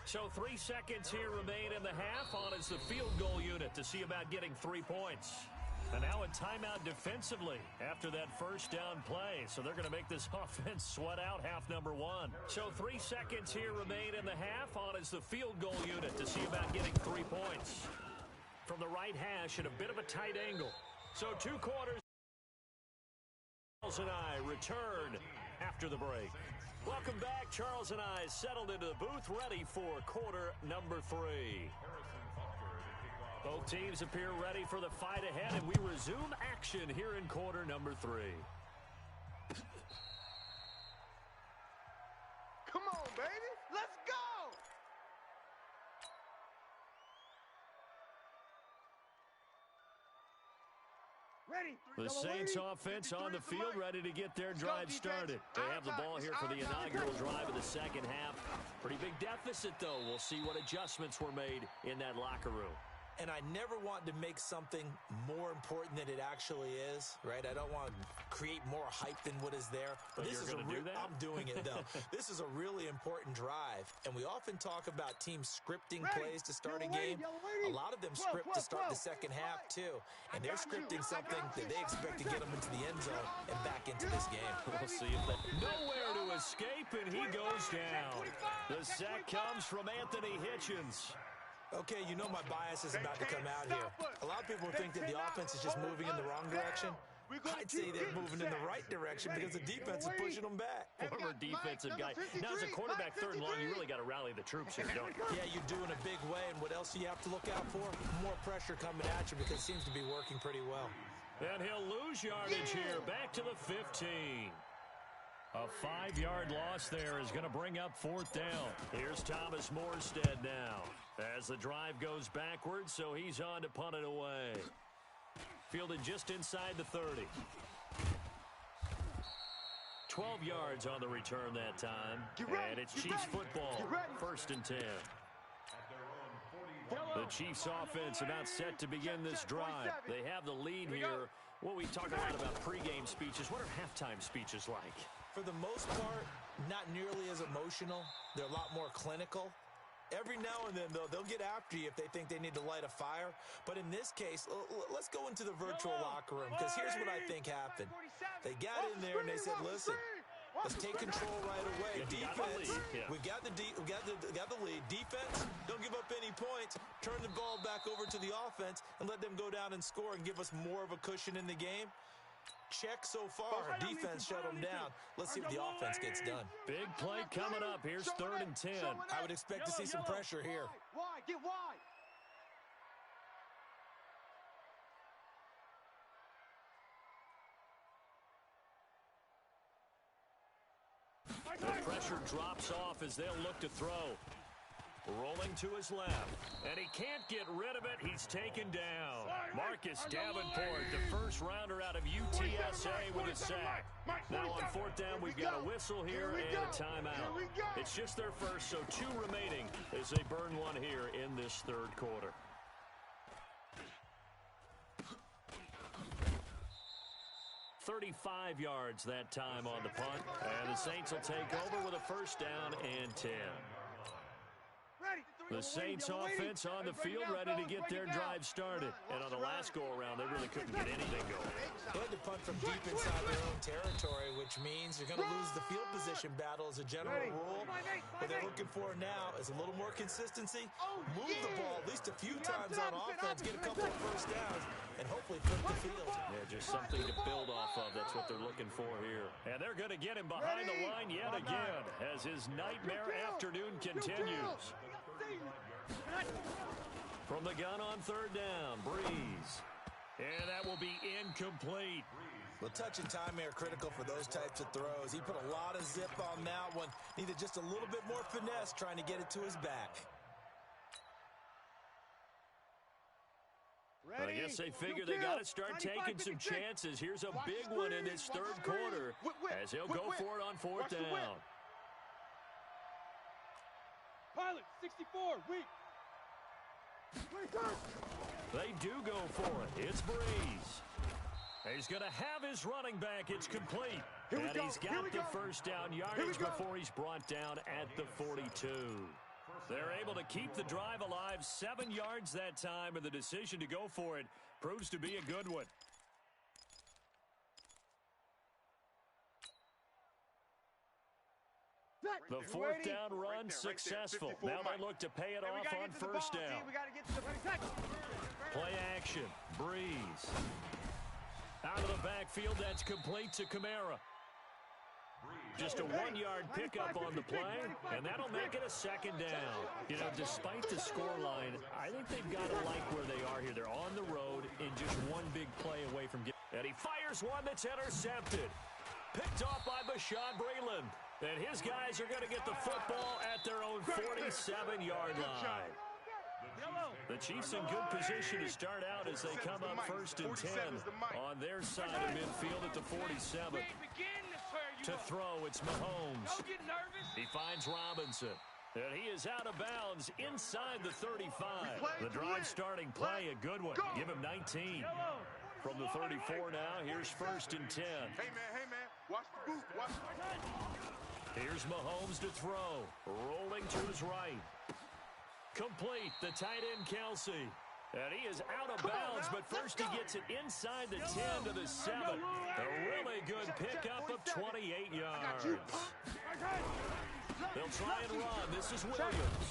So 3 seconds here remain in the half. On is the field goal unit to see about getting 3 points. And now a timeout defensively after that first down play. So they're going to make this offense sweat out half number 1. So 3 seconds here remain in the half. On is the field goal unit to see about getting 3 points. From the right hash at a bit of a tight angle. So 2 quarters. Charles and I return after the break. Welcome back. Charles and I settled into the booth, ready for quarter number 3. Both teams appear ready for the fight ahead, and we resume action here in quarter number 3. Come on, baby. Let's go. Ready. The Saints offense on the field, ready to get their drive started. They have the ball here for the inaugural drive of the second half. Pretty big deficit, though. We'll see what adjustments were made in that locker room. And I never want to make something more important than it actually is, right? I don't want to create more hype than what is there. But this you're going to do that? I'm doing it, though. This is a really important drive. And we often talk about teams scripting plays to start a game. A lot of them script to start the second half, too. And they're scripting something that they expect to get them into the end zone and back into this game. We'll see if that... Nowhere to escape, and he goes down. The sack comes from Anthony Hitchens. Okay, you know my bias is about to come out here. A lot of people think that the offense is just moving in the wrong direction. I'd say they're moving in the right direction because the defense is pushing them back. Former defensive guy. Now, as a quarterback, 3rd and long, you really got to rally the troops here, don't you? Yeah, you do in a big way. And what else do you have to look out for? More pressure coming at you because it seems to be working pretty well. And he'll lose yardage here. Back to the 15. A 5-yard loss there is going to bring up 4th down. Here's Thomas Morstead now as the drive goes backwards, so he's on to punt it away. Fielded just inside the 30. 12 yards on the return that time. And it's Chiefs football. 1st and 10. The Chiefs offense about set to begin this drive. They have the lead here. Well, we talk a lot about pregame speeches. What are halftime speeches like? For the most part, not nearly as emotional. They're a lot more clinical. Every now and then, though, they'll get after you if they think they need to light a fire. But in this case, let's go into the virtual locker room, because here's what I think happened. They got in there and they said, listen, let's take control right away. Defense, we got the lead. Defense, don't give up any points. Turn the ball back over to the offense and let them go down and score and give us more of a cushion in the game. Check so far. Defense shut them down. Let's see what the offense gets done. Big play coming up. Here's 3rd and 10. I would expect to see some pressure here. get wide. The pressure drops off as they'll look to throw. Rolling to his left, and he can't get rid of it. He's taken down. Marcus Davenport, the first rounder out of UTSA with a sack. Now on fourth down, we've got a whistle here and a timeout. It's just their first, so 2 remaining as they burn one here in this third quarter. "35 yards that time on the punt, and the Saints will take over with a first down and 10. The Saints offense on the field ready to get their drive started. And on the last go-around, they really couldn't get anything going. They had to punt from deep inside their own territory, which means you're going to lose the field position battle as a general rule. What they're looking for now is a little more consistency, move the ball at least a few times on offense, get a couple of first downs, and hopefully flip the field. Yeah, just something to build off of. That's what they're looking for here. And they're going to get him behind the line yet again as his nightmare afternoon continues. From the gun on third down, Breeze. And that will be incomplete. Well, touch and time are critical for those types of throws. He put a lot of zip on that one. Needed just a little bit more finesse trying to get it to his back. But I guess they figure they got to start taking some chances. Here's a big one in this third quarter as he'll go for it on fourth down. Pilot, 64, weak. They do go for it. It's Breeze. He's going to have his running back. It's complete. And he's got the first down yardage before he's brought down at the 42. They're able to keep the drive alive, 7 yards that time, and the decision to go for it proves to be a good one. The fourth down run successful. Now they look to pay it off on first down. Play action. Breeze. Out of the backfield, that's complete to Kamara. Just a 1-yard pickup on the play, and that'll make it a second down. You know, despite the scoreline, I think they've got to like where they are here. They're on the road in just one big play away from getting. And he fires one that's intercepted. Picked off by Bashaud Breeland. And his guys are going to get the football at their own 47-yard line. The Chiefs in good position to start out as they come up first and 10 on their side of midfield at the 47. To throw, it's Mahomes. He finds Robinson. And he is out of bounds inside the 35. The drive starting play, a good one. Give him 19. From the 34 now, here's first and 10. Hey, man, watch the boot, watch the... Here's Mahomes to throw. Rolling to his right. Complete, the tight end Kelsey. And he is out of bounds, but first he gets it inside the 10 to the 7. A really good pickup of 28 yards. They'll try and run. This is Williams.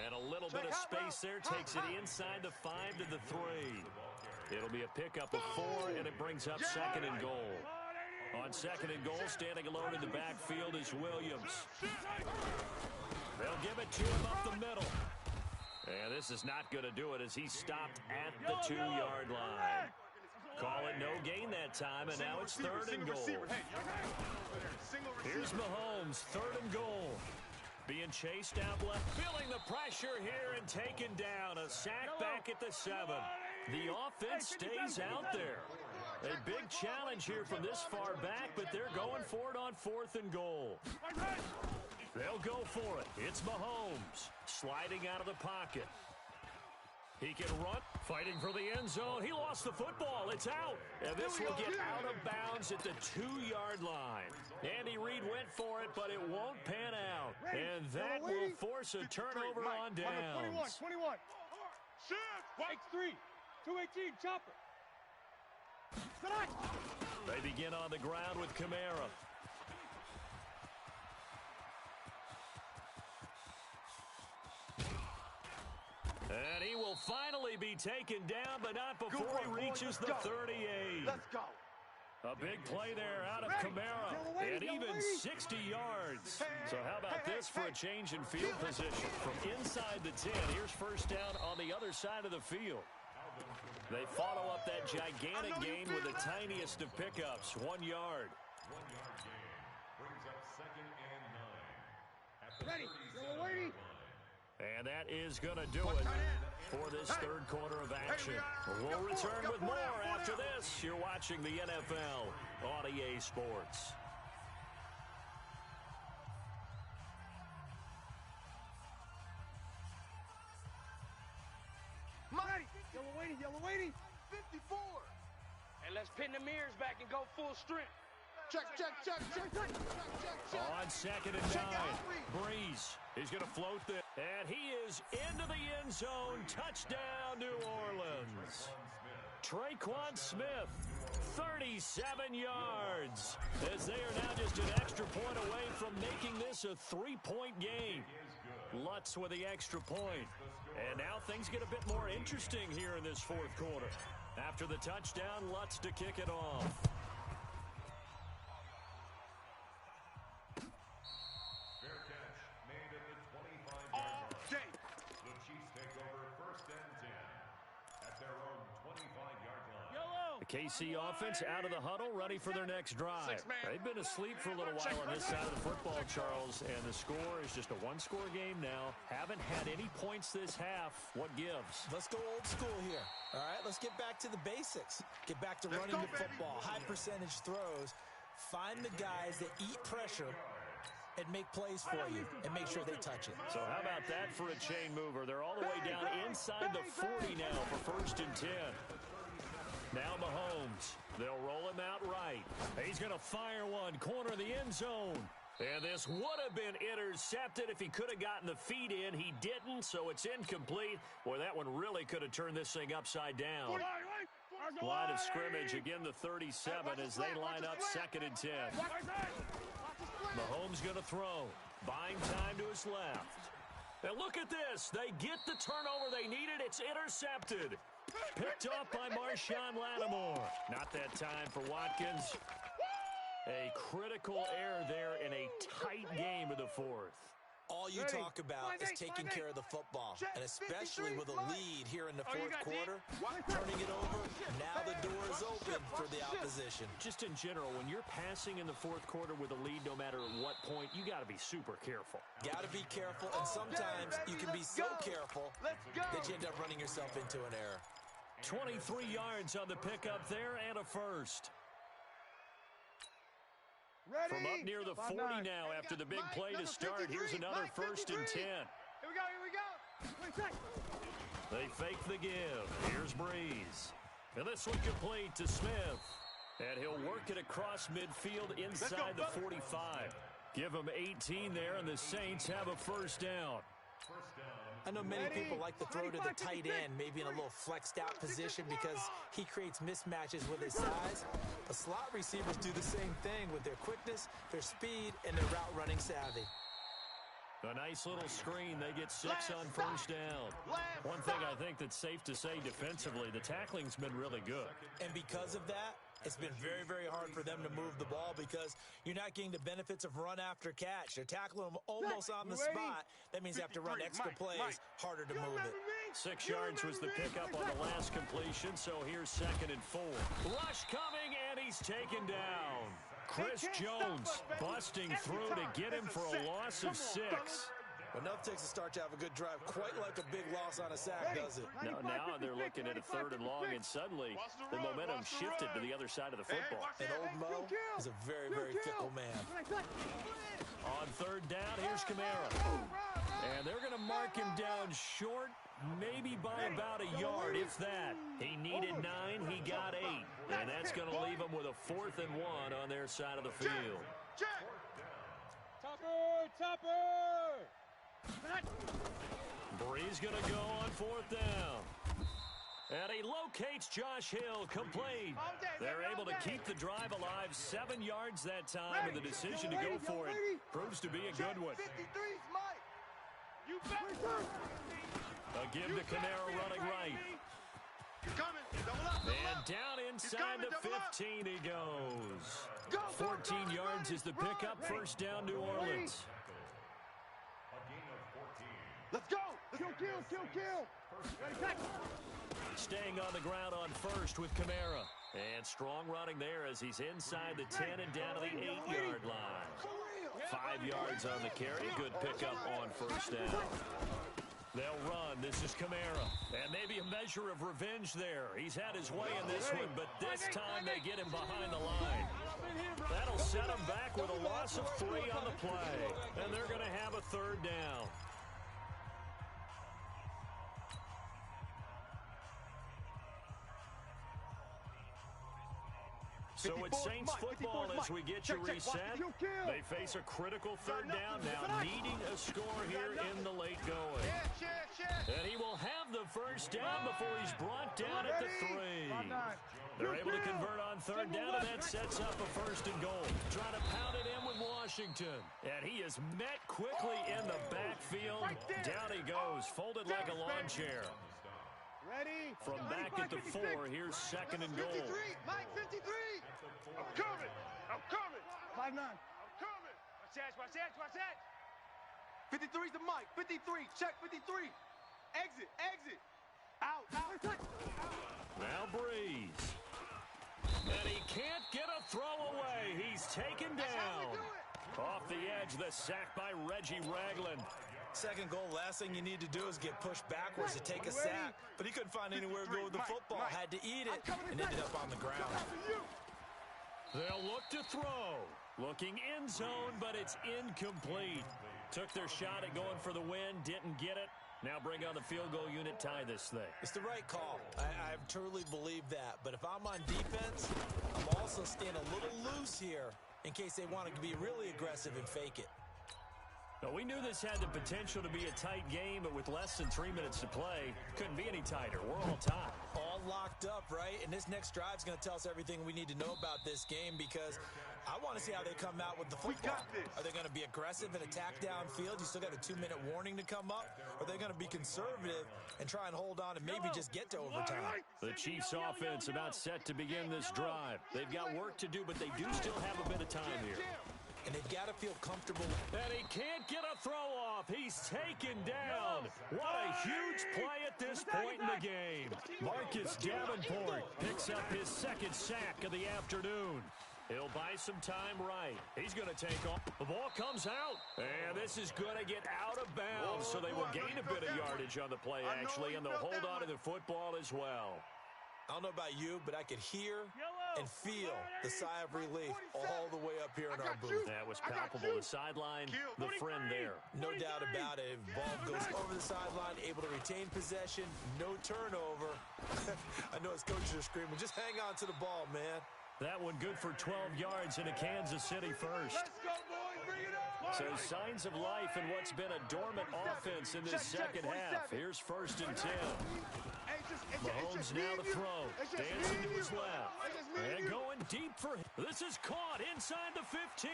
And a little bit of space there takes it inside the 5 to the 3. It'll be a pickup of 4, and it brings up second and goal. On second and goal, standing alone in the backfield is Williams. They'll give it to him up the middle. And this is not going to do it as he's stopped at the 2-yard line. Call it no gain that time, and now it's third and goal. Here's Mahomes, third and goal. Being chased out left, feeling the pressure here and taken down. A sack back at the 7. The offense stays out there. A big challenge here from this far back, but they're going for it on fourth and goal. They'll go for it. It's Mahomes sliding out of the pocket. He can run, fighting for the end zone. He lost the football. It's out. And this will get out of bounds at the 2-yard line. Andy Reid went for it, but it won't pan out. And that will force a turnover on downs. 21. X3. 218, chopper. They begin on the ground with Kamara. And he will finally be taken down, but not before he reaches the 38. Let's go. A big play there out of Camara, and even 60 yards. So how about this for a change in field position? From inside the 10, here's first down on the other side of the field. They follow up that gigantic gain with the tiniest of pickups, 1 yard. 1 yard gain brings up 2nd and 9. Ready, you're waiting. And that is going to do it for this third quarter of action. We'll return with more after this. You're watching the NFL on EA Sports. Ready, yellow waiting. 54. And let's pin the mirrors back and go full strength. Check. On 2nd and 9, Breeze. He's going to float this. And he is into the end zone. Touchdown, New Orleans. Traquan Smith, 37 yards. As they are now just an extra point away from making this a 3-point game. Lutz with the extra point. And now things get a bit more interesting here in this fourth quarter. After the touchdown, Lutz to kick it off. Fair catch made at the 25-yard line. The Chiefs take over 1st and 10 at their own 25-yard line. The KC offense out of the huddle, ready for their next drive. They've been asleep for a little while on this side of the football, Charles, and the score is just a one-score game now. Haven't had any points this half. What gives? Let's go old school here. All right, let's get back to the basics. Get back to running the football, high percentage throws. Find the guys that eat pressure and make plays for you and make sure they touch it. So how about that for a chain mover? They're all the way down inside the 40 now for 1st and 10. Now Mahomes. They'll roll him out right. He's going to fire one, corner of the end zone. And this would have been intercepted if he could have gotten the feet in. He didn't, so it's incomplete. Boy, that one really could have turned this thing upside down. Line of scrimmage, again the 37 as they line up 2nd and 10. Mahomes going to throw. Buying time to his left. And look at this. They get the turnover they needed. It's intercepted. Picked off by Marshawn Lattimore. Not that time for Watkins. A critical error there in a tight game of the fourth. All you talk about is taking care of the football, and especially with a lead here in the fourth quarter, turning it over, now the door is open for the opposition. Just in general, when you're passing in the fourth quarter with a lead, no matter at what point, you got to be super careful. Got to be careful, and sometimes you can be so careful that you end up running yourself into an error. 23 yards on the pickup there and a first. Ready. From up near the 40 now after the big play to start. Here's another 1st and 10. Here we go. They fake the give. Here's Breeze. And this one complete to Smith. And he'll work it across midfield inside the 45. Give him 18 there, and the Saints have a first down. I know many people like to throw to the tight end, maybe in a little flexed out position because he creates mismatches with his size. The slot receivers do the same thing with their quickness, their speed, and their route running savvy. A nice little screen. They get 6 on first down. One thing I think that's safe to say defensively, the tackling's been really good. And because of that, it's been very, very hard for them to move the ball because you're not getting the benefits of run after catch. They're tackling them almost on the spot. That means they have to run extra plays, harder to move it. 6 yards was the pickup on the last completion, so here's 2nd and 4. Rush coming, and he's taken down. Chris Jones busting through to get him for a loss of 6. Enough takes a start to have a good drive, quite like a big loss on a sack, does it? Now they're looking at a 3rd and long, and suddenly the momentum shifted to the other side of the football. And old Mo is a very, very fickle man. On 3rd down, here's Camara. And they're going to mark him down short, maybe by about a yard, if that. He needed 9, he got 8. And that's going to leave him with a 4th and 1 on their side of the field. Topper! Breeze going to go on 4th down. And he locates Josh Hill, complete. They're able to keep the drive alive, 7 yards that time, and the decision to go for it proves to be a good one. A give to Camara running right. You're coming. And down inside the 15 he goes. 14 yards is the pickup. First down, New Orleans. A gain of 14. Let's go. Kill. Ready, back. Staying on the ground on first with Kamara. And strong running there as he's inside the 10 and down to the 8-yard line. 5 yards on the carry. Good pickup on first down. They'll run. This is Kamara. And maybe a measure of revenge there. He's had his way in this one, but this time they get him behind the line. That'll set him back with a loss of 3 on the play. And they're going to have a third down. So it's Saints football as we get you reset. They face a critical third down now, needing a score here in the late going. And he will have the first down before he's brought down at the 3. They're able to convert on third down, and that sets up a first and goal. Trying to pound it in with Washington. And he is met quickly in the backfield. Down he goes, folded like a lawn chair. Ready? From back at the 4, here's second and goal. 53, Mike, 53. I'm coming. 5'9". I'm coming. Watch that. 53's the Mike. 53. Check 53. Exit. Out. Now Breeze. And he can't get a throw away. He's taken down. Off the edge, the sack by Reggie Ragland. Second goal, last thing you need to do is get pushed backwards to take a sack. But he couldn't find anywhere to go with the football. Had to eat it and ended up on the ground. They'll look to throw. Looking end zone, but it's incomplete. Took their shot at going for the win, didn't get it. Now bring on the field goal unit, tie this thing. It's the right call. I truly believe that. But if I'm on defense, I'm also staying a little loose here in case they want to be really aggressive and fake it. Now, we knew this had the potential to be a tight game, but with less than 3 minutes to play, couldn't be any tighter. We're all tied. All locked up, right? And this next drive is going to tell us everything we need to know about this game because I want to see how they come out with the football. Are they going to be aggressive and attack downfield? You still got a 2-minute warning to come up? Or are they going to be conservative and try and hold on and maybe just get to overtime? The Chiefs offense about set to begin this drive. They've got work to do, but they do still have a bit of time here. And they've got to feel comfortable. And he can't get a throw off. He's taken down. What a huge play at this point in the game. Marcus Davenport picks up his second sack of the afternoon. He'll buy some time right. He's going to take off. The ball comes out. And this is going to get out of bounds, so they will gain a bit of yardage on the play, actually, and they'll hold on to the football as well. I don't know about you, but I could hear and feel the sigh of relief all the way up here in our booth. That was palpable. The sideline, the friend there. No doubt about it. Ball goes over the sideline, able to retain possession, no turnover. I know his coaches are screaming, just hang on to the ball, man. That one good for 12 yards in a Kansas City first. Let's go, boys. Bring it on. So signs of life in what's been a dormant offense in this second half. Here's first and 10. Mahomes now to throw. Dancing to his left. And going deep for him. This is caught inside the 15.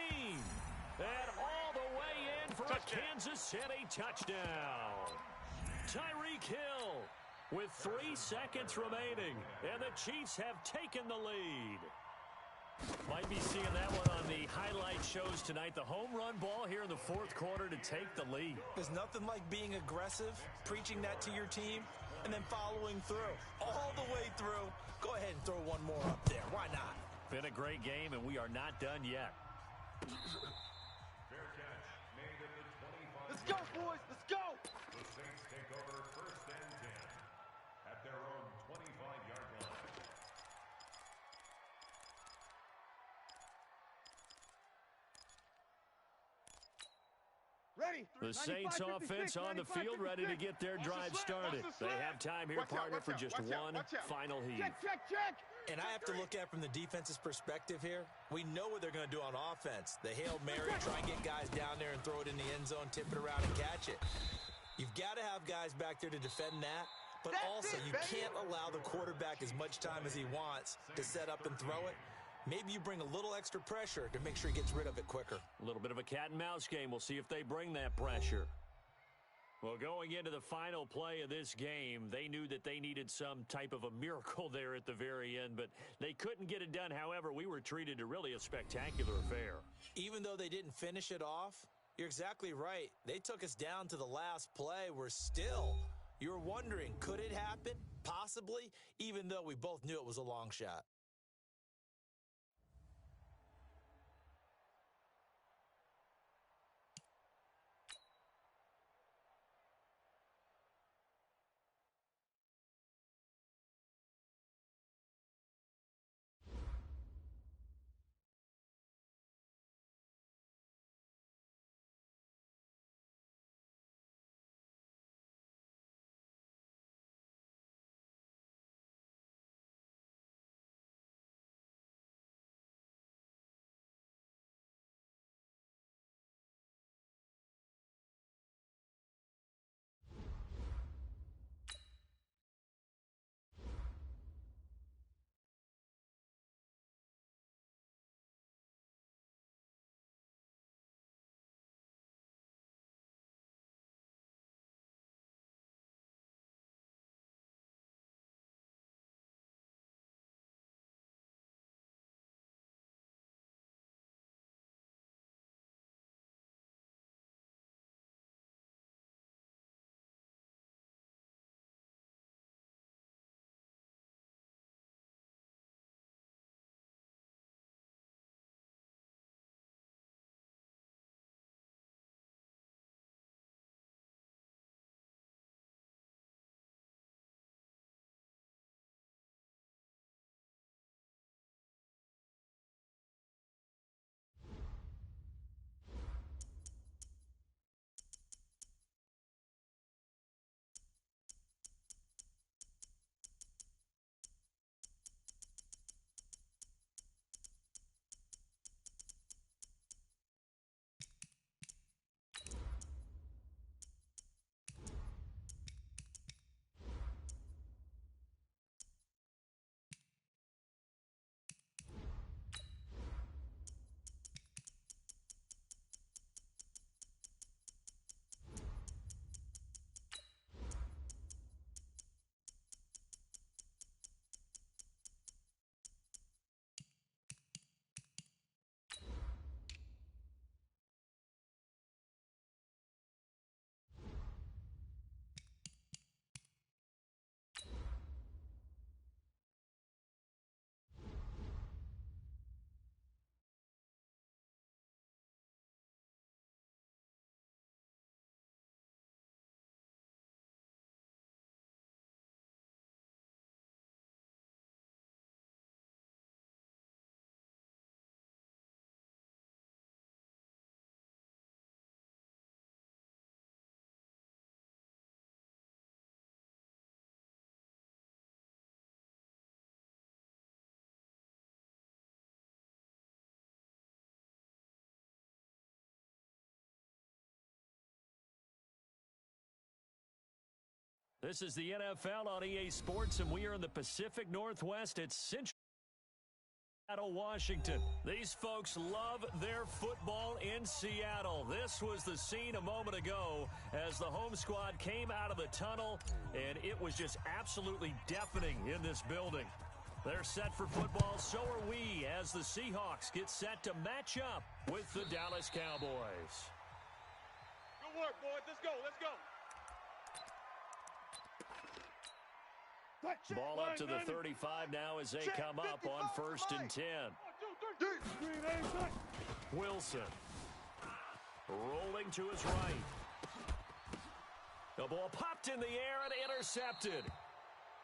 And all the way in for a Kansas City touchdown. Tyreek Hill with 3 seconds remaining. And the Chiefs have taken the lead. Might be seeing that one on the highlight shows tonight. The home run ball here in the fourth quarter to take the lead. There's nothing like being aggressive, preaching that to your team, and then following through. All the way through. Go ahead and throw one more up there. Why not? Been a great game, and we are not done yet. Fair catch made at the 25. Let's go, boys. Let's go. The Saints take over first and 10 at their own 25-yard line. Ready. The Saints offense on the field, ready to get their drive started. They have time here, partner, for just one final heave. Check. And I have to look at it from the defense's perspective here. We know what they're going to do on offense. The Hail Mary, try and get guys down there and throw it in the end zone, tip it around and catch it. You've got to have guys back there to defend that. But also, you can't allow the quarterback as much time as he wants to set up and throw it. Maybe you bring a little extra pressure to make sure he gets rid of it quicker. A little bit of a cat and mouse game. We'll see if they bring that pressure. Well, going into the final play of this game, they knew that they needed some type of a miracle there at the very end, but they couldn't get it done. However, we were treated to really a spectacular affair. Even though they didn't finish it off, you're exactly right. They took us down to the last play. We're still, you're wondering, could it happen? Possibly, even though we both knew it was a long shot. This is the NFL on EA Sports, and we are in the Pacific Northwest at Central Washington. These folks love their football in Seattle. This was the scene a moment ago as the home squad came out of the tunnel, and it was just absolutely deafening in this building. They're set for football, so are we, as the Seahawks get set to match up with the Dallas Cowboys. Good work, boys. Let's go. Let's go. Ball up to the 35 now as they come up on 1st and 10. Wilson rolling to his right. The ball popped in the air and intercepted.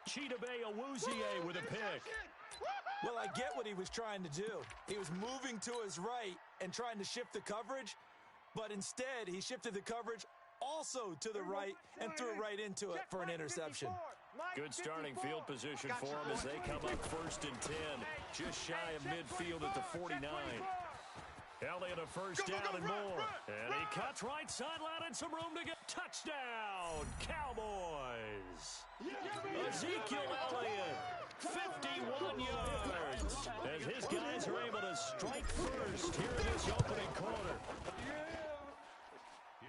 Chidobe Awuzie with a pick. Well, I get what he was trying to do. He was moving to his right and trying to shift the coverage, but instead he shifted the coverage also to the right and threw right into it for an interception. Good starting field position for him as they come up 1st and 10, just shy of midfield at the 49. Elliott a first down and more. And he cuts right sideline and some room to get. Touchdown, Cowboys. Ezekiel Elliott, 51 yards, as his guys are able to strike first here in this opening quarter.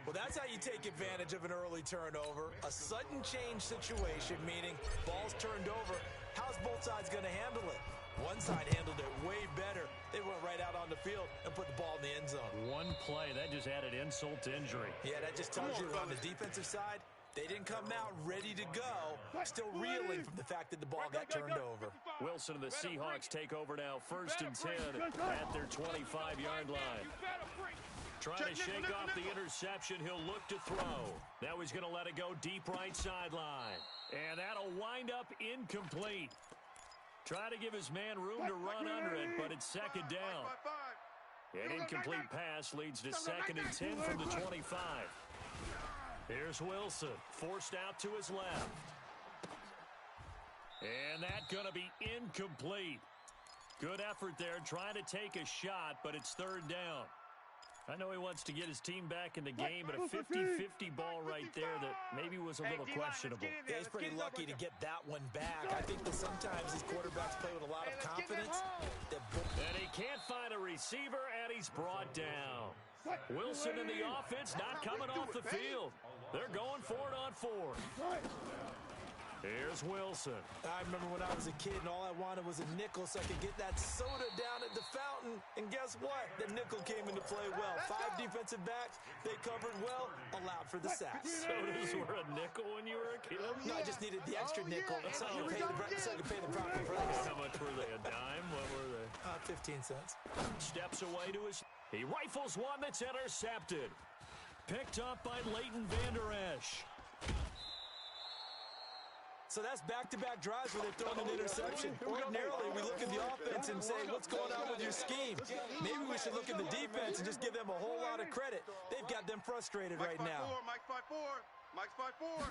Well, that's how you take advantage of an early turnover. A sudden change situation, meaning ball's turned over. How's both sides going to handle it? One side handled it way better. They went right out on the field and put the ball in the end zone. One play, that just added insult to injury. Yeah, that just tells you on the defensive side, they didn't come out ready to go, still reeling from the fact that the ball got turned over. Wilson and the Seahawks take over now, 1st and 10 at their 25-yard line. Trying to shake off the interception, he'll look to throw. Now he's going to let it go deep right sideline. And that'll wind up incomplete. Try to give his man room to run under it, but it's 2nd down. An incomplete pass leads to 2nd and 10 from the 25. Here's Wilson, forced out to his left. And that's going to be incomplete. Good effort there, trying to take a shot, but it's 3rd down. I know he wants to get his team back in the game, but a 50-50 ball right there that maybe was a little questionable. Yeah, he's pretty lucky to get that one back. I think that sometimes these quarterbacks play with a lot of confidence. And he can't find a receiver, and he's brought down. Wilson and the offense not coming off the field. They're going for it on 4th. Here's Wilson. I remember when I was a kid and all I wanted was a nickel so I could get that soda down at the fountain. And guess what? The nickel came into play well. 5 defensive backs. They covered well, allowed for the sacks. Sodas were a nickel when you were a kid? No, I just needed the extra nickel so I could pay the proper price. How much were they? A dime? What were they? 15 cents. Steps away to his... He rifles one that's intercepted. Picked up by Leighton Vander Esch. So that's back-to-back drives where they've thrown an interception. Ordinarily, we look at the offense and say, what's going on with your scheme? Maybe we should look at the defense and just give them a whole lot of credit. They've got them frustrated right now. Mike's 5-4. Mike's 5-4.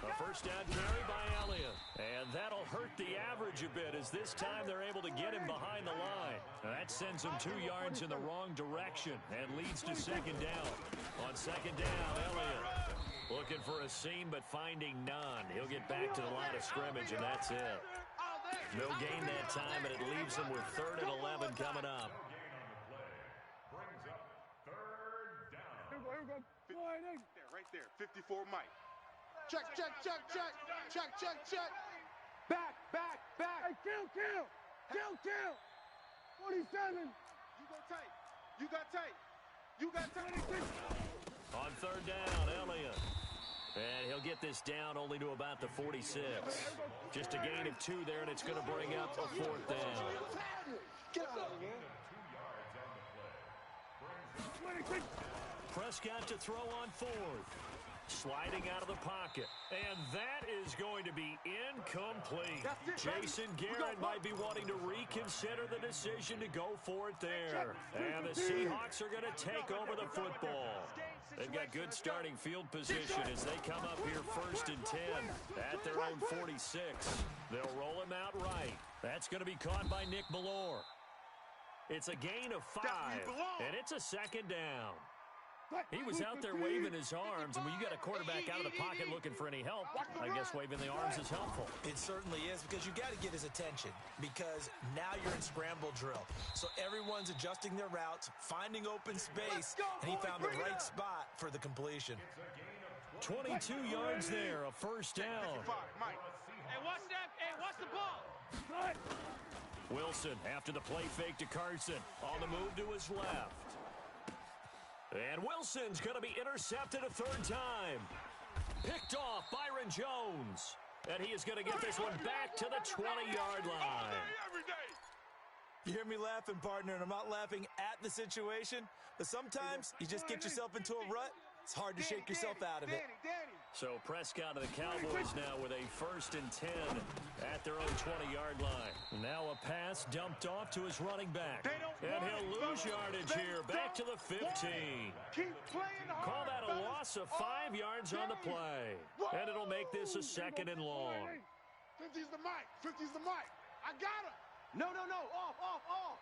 A first down carry by Elliott. And that'll hurt the average a bit as this time they're able to get him behind the line. Now that sends him 2 yards in the wrong direction and leads to 2nd down. On 2nd down, Elliott looking for a seam but finding none. He'll get back to the line of scrimmage and that's it. No gain that time, and it leaves him with 3rd and 11 coming up. Brings up 3rd down. Right there. 54 Mike. Check. Back. Hey, kill. 47. You got tight. 26. On 3rd down, Elliott. And he'll get this down only to about the 46. Just a gain of 2 there, and it's going to bring up a 4th down. Get out of here. 26. Prescott to throw on 4th. Sliding out of the pocket. And that is going to be incomplete. Jason Garrett might be wanting to reconsider the decision to go for it there. And the Seahawks are going to take over the football. They've got good starting field position as they come up here 1st and 10 at their own 46. They'll roll him out right. That's going to be caught by Nick Ballore. It's a gain of 5, and it's a 2nd down. He was out there waving his arms, and when you got a quarterback out of the pocket looking for any help, I guess waving the arms is helpful. It certainly is, because you got to get his attention, because now you're in scramble drill. So everyone's adjusting their routes, finding open space, and he found the right spot for the completion. 22 yards there, a 1st down. Hey, watch that. Hey, watch the ball. Wilson after the play fake to Carson. On the move to his left. And Wilson's going to be intercepted a 3rd time. Picked off Byron Jones. And he is going to get this one back to the 20-yard line. You hear me laughing, partner, and I'm not laughing at the situation, but sometimes you just get yourself into a rut. It's hard to shake yourself out of it. So Prescott and the Cowboys now with a 1st and 10 at their own 20-yard line. Now a pass dumped off to his running back. And he'll lose yardage here, back to the 15. Call that a loss of 5 yards on the play. And it'll make this a 2nd and long. 50's the mic. 50's the mic. I got him. No. Off.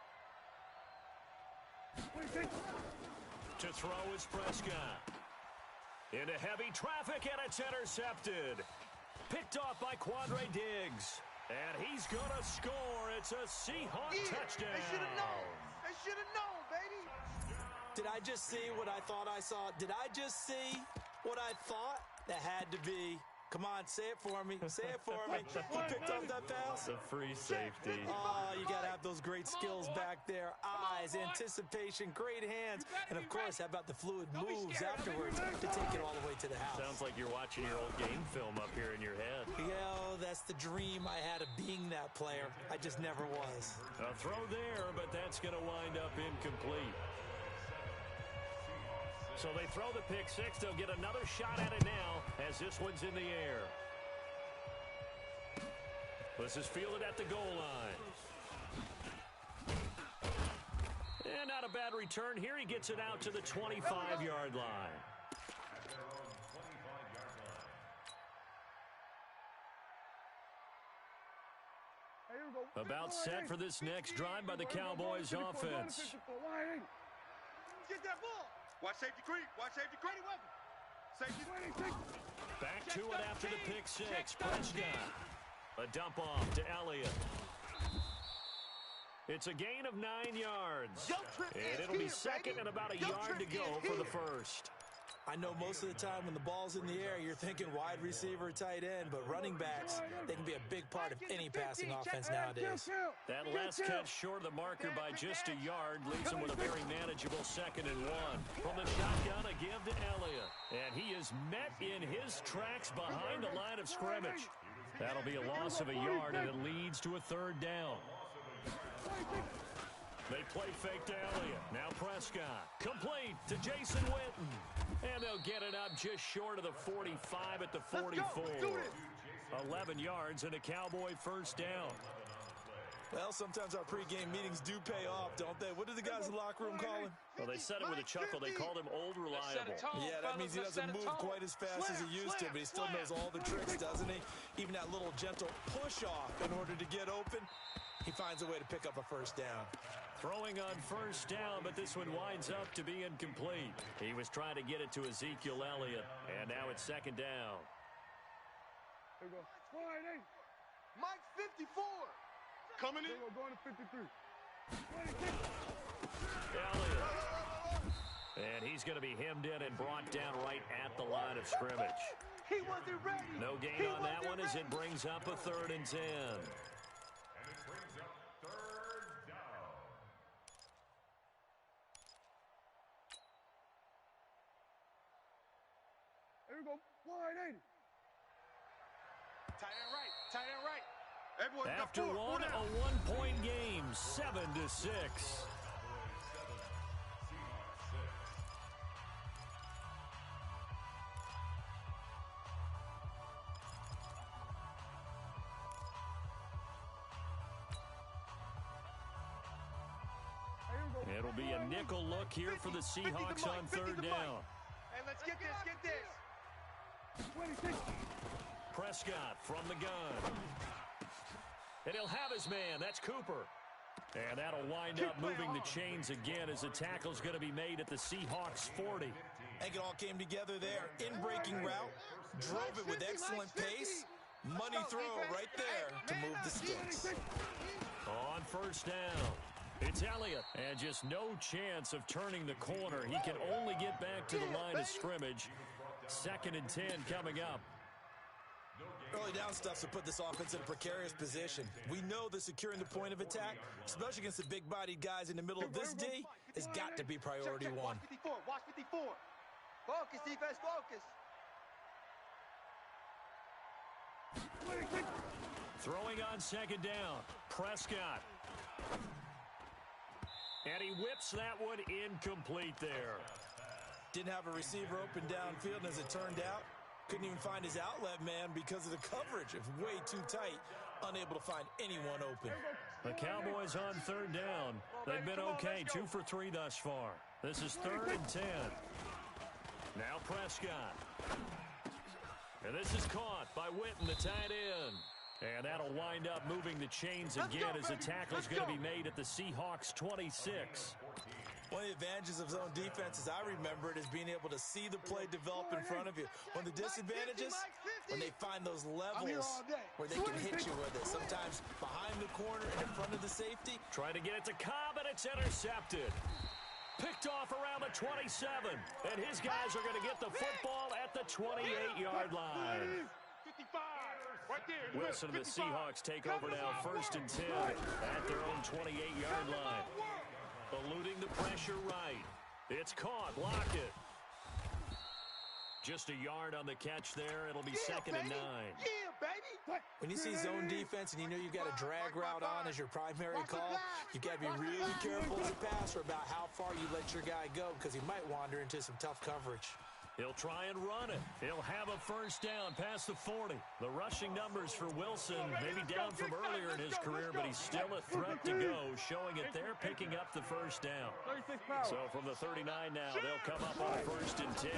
To throw is Prescott. Into heavy traffic, and it's intercepted. Picked off by Quandre Diggs. And he's going to score. It's a Seahawk touchdown. They should have known. They should have known, baby. Did I just see what I thought I saw? Did I just see what I thought? That had to be. Come on, say it for me. Say it for me. Who picked up that pass? The free safety. Oh, you got to have those great skills back there. Eyes, anticipation, great hands. And, of course, how about the fluid moves afterwards to take it all the way to the house? Sounds like you're watching your old game film up here in your head. Yeah, that's the dream I had of being that player. I just never was. A throw there, but that's going to wind up incomplete. So they throw the pick six. They'll get another shot at it now as this one's in the air. This is fielded at the goal line. And not a bad return here. He gets it out to the 25-yard line. About set for this next drive by the Cowboys offense. Get that ball. Watch safety creep. Watch safety creep. Safety. Back to it after the pick six. Prescott. A dump off to Elliott. It's a gain of 9 yards. And it'll be second and about a yard to go for the first. I know most of the time when the ball's in the air, you're thinking wide receiver, tight end, but running backs, they can be a big part of any passing offense nowadays. That last catch short of the marker by just a yard leaves him with a very manageable 2nd and 1. From the shotgun, a give to Elliott. And he is met in his tracks behind the line of scrimmage. That'll be a loss of a yard, and it leads to a 3rd down. They play fake to Elliott. Now Prescott. Complete to Jason Witten. And they'll get it up just short of the 45 at the 44. 11 yards and a Cowboy 1st down. Well, sometimes our pregame meetings do pay off, don't they? What do the guys in the locker room call him? Well, they said it with a chuckle. They called him Old Reliable. Yeah, that means he doesn't move quite as fast as he used to, but he still knows all the tricks, doesn't he? Even that little gentle push-off in order to get open, he finds a way to pick up a 1st down. Throwing on 1st down, but this one winds up to be incomplete. He was trying to get it to Ezekiel Elliott, and now it's 2nd down. There we go. Mike 54. Coming in. Going to 53. Elliott. And he's going to be hemmed in and brought down right at the line of scrimmage. He wasn't ready. No gain on that one as it brings up a 3rd and 10. There we go. 180. Tight end right. Tight end right. Everyone After one, a 1-point game, 7-6. It'll be a nickel look here for the Seahawks on 3rd down. Hey, let's get this. 26. Prescott from the gun. And he'll have his man. That's Cooper. And that'll wind up moving the chains again as the tackle's going to be made at the Seahawks 40. I think it all came together there. In-breaking route. Drove it with excellent pace. Money throw right there to move the sticks. On 1st down, it's Elliott. And just no chance of turning the corner. He can only get back to the line of scrimmage. 2nd and 10 coming up. Early down stuff to put this offense in a precarious position. We know that securing the point of attack, especially against the big-bodied guys in the middle of this D, has got to be priority one. Watch 54. Focus, defense, focus. Throwing on 2nd down, Prescott. And he whips that one incomplete there. Didn't have a receiver open downfield, and as it turned out, couldn't even find his outlet man because of the coverage. It was way too tight, unable to find anyone open. The Cowboys on 3rd down. They've been okay, 2 for 3 thus far. This is 3rd and 10. Now Prescott. And this is caught by Witten, the tight end. And that'll wind up moving the chains again as the tackle's going to be made at the Seahawks 26. One of the advantages of zone defense, as I remember it, is being able to see the play develop in front of you. One of the disadvantages, when they find those levels where they can hit you with it. Sometimes behind the corner and in front of the safety. Trying to get it to Cobb, and it's intercepted. Picked off around the 27. And his guys are going to get the football at the 28-yard line. 55. Right there. Wilson and the Seahawks take over now, 1st and 10 at their own 28-yard line. Eluding the pressure right. It's caught. Lock it. Just a yard on the catch there. It'll be 2nd and 9. Yeah, baby. When you see zone defense and you know you've got a drag route on as your primary call, you've got to be really careful as a passer about how far you let your guy go because he might wander into some tough coverage. He'll try and run it. He'll have a 1st down past the 40. The rushing numbers for Wilson maybe down from earlier in his career, but he's still a threat to go, showing it there, picking up the 1st down. So from the 39 now, they'll come up on 1st and 10.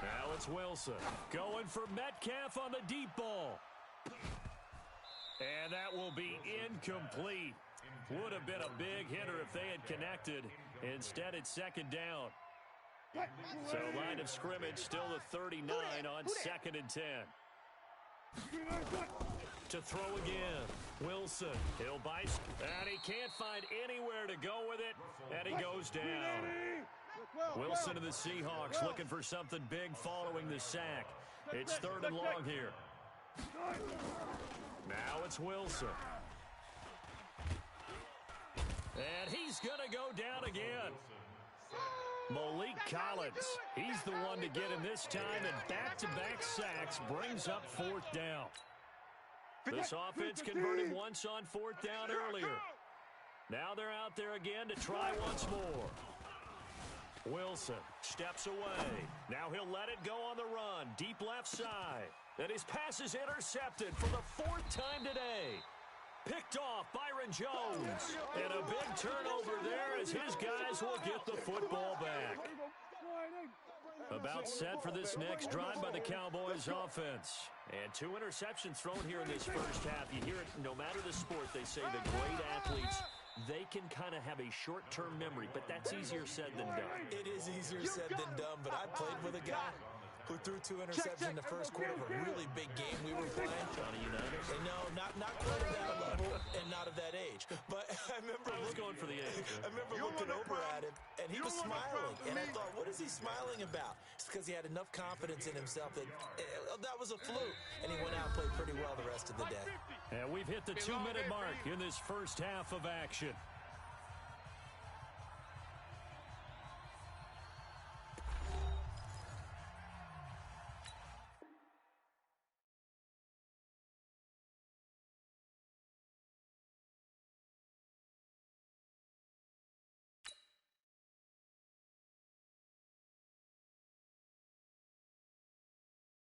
Now it's Wilson going for Metcalf on the deep ball. And that will be incomplete. Would have been a big hitter if they had connected. Instead, it's 2nd down. So line of scrimmage still the 39 on 2nd and 10. To throw again. Wilson. He'll bite. And he can't find anywhere to go with it. And he goes down. Wilson and the Seahawks looking for something big following the sack. It's 3rd and long here. Now it's Wilson. And he's going to go down again. Malik Collins, he's the one to get him this time, and back-to-back sacks brings up 4th down. This offense converted once on 4th down earlier. Now they're out there again to try once more. Wilson steps away. Now he'll let it go on the run, deep left side. And his pass is intercepted for the 4th time today. Picked off Byron Jones. And a big turnover there as his guys will get the football back. About set for this next drive by the Cowboys offense. And 2 interceptions thrown here in this 1st half. You hear it no matter the sport, they say the great athletes, they can kind of have a short-term memory, but that's easier said than done. It is easier said than done, but I played with a guy who threw 2 interceptions in the 1st quarter of a really big game we were playing. Johnny Unitas? And no, not quite at that level and not of that age. But I remember going for the age. I remember looking over at him, and he was smiling. And I thought, what is he smiling about? It's because he had enough confidence in himself that that was a fluke. And he went out and played pretty well the rest of the day. And we've hit the 2-minute mark in this 1st half of action.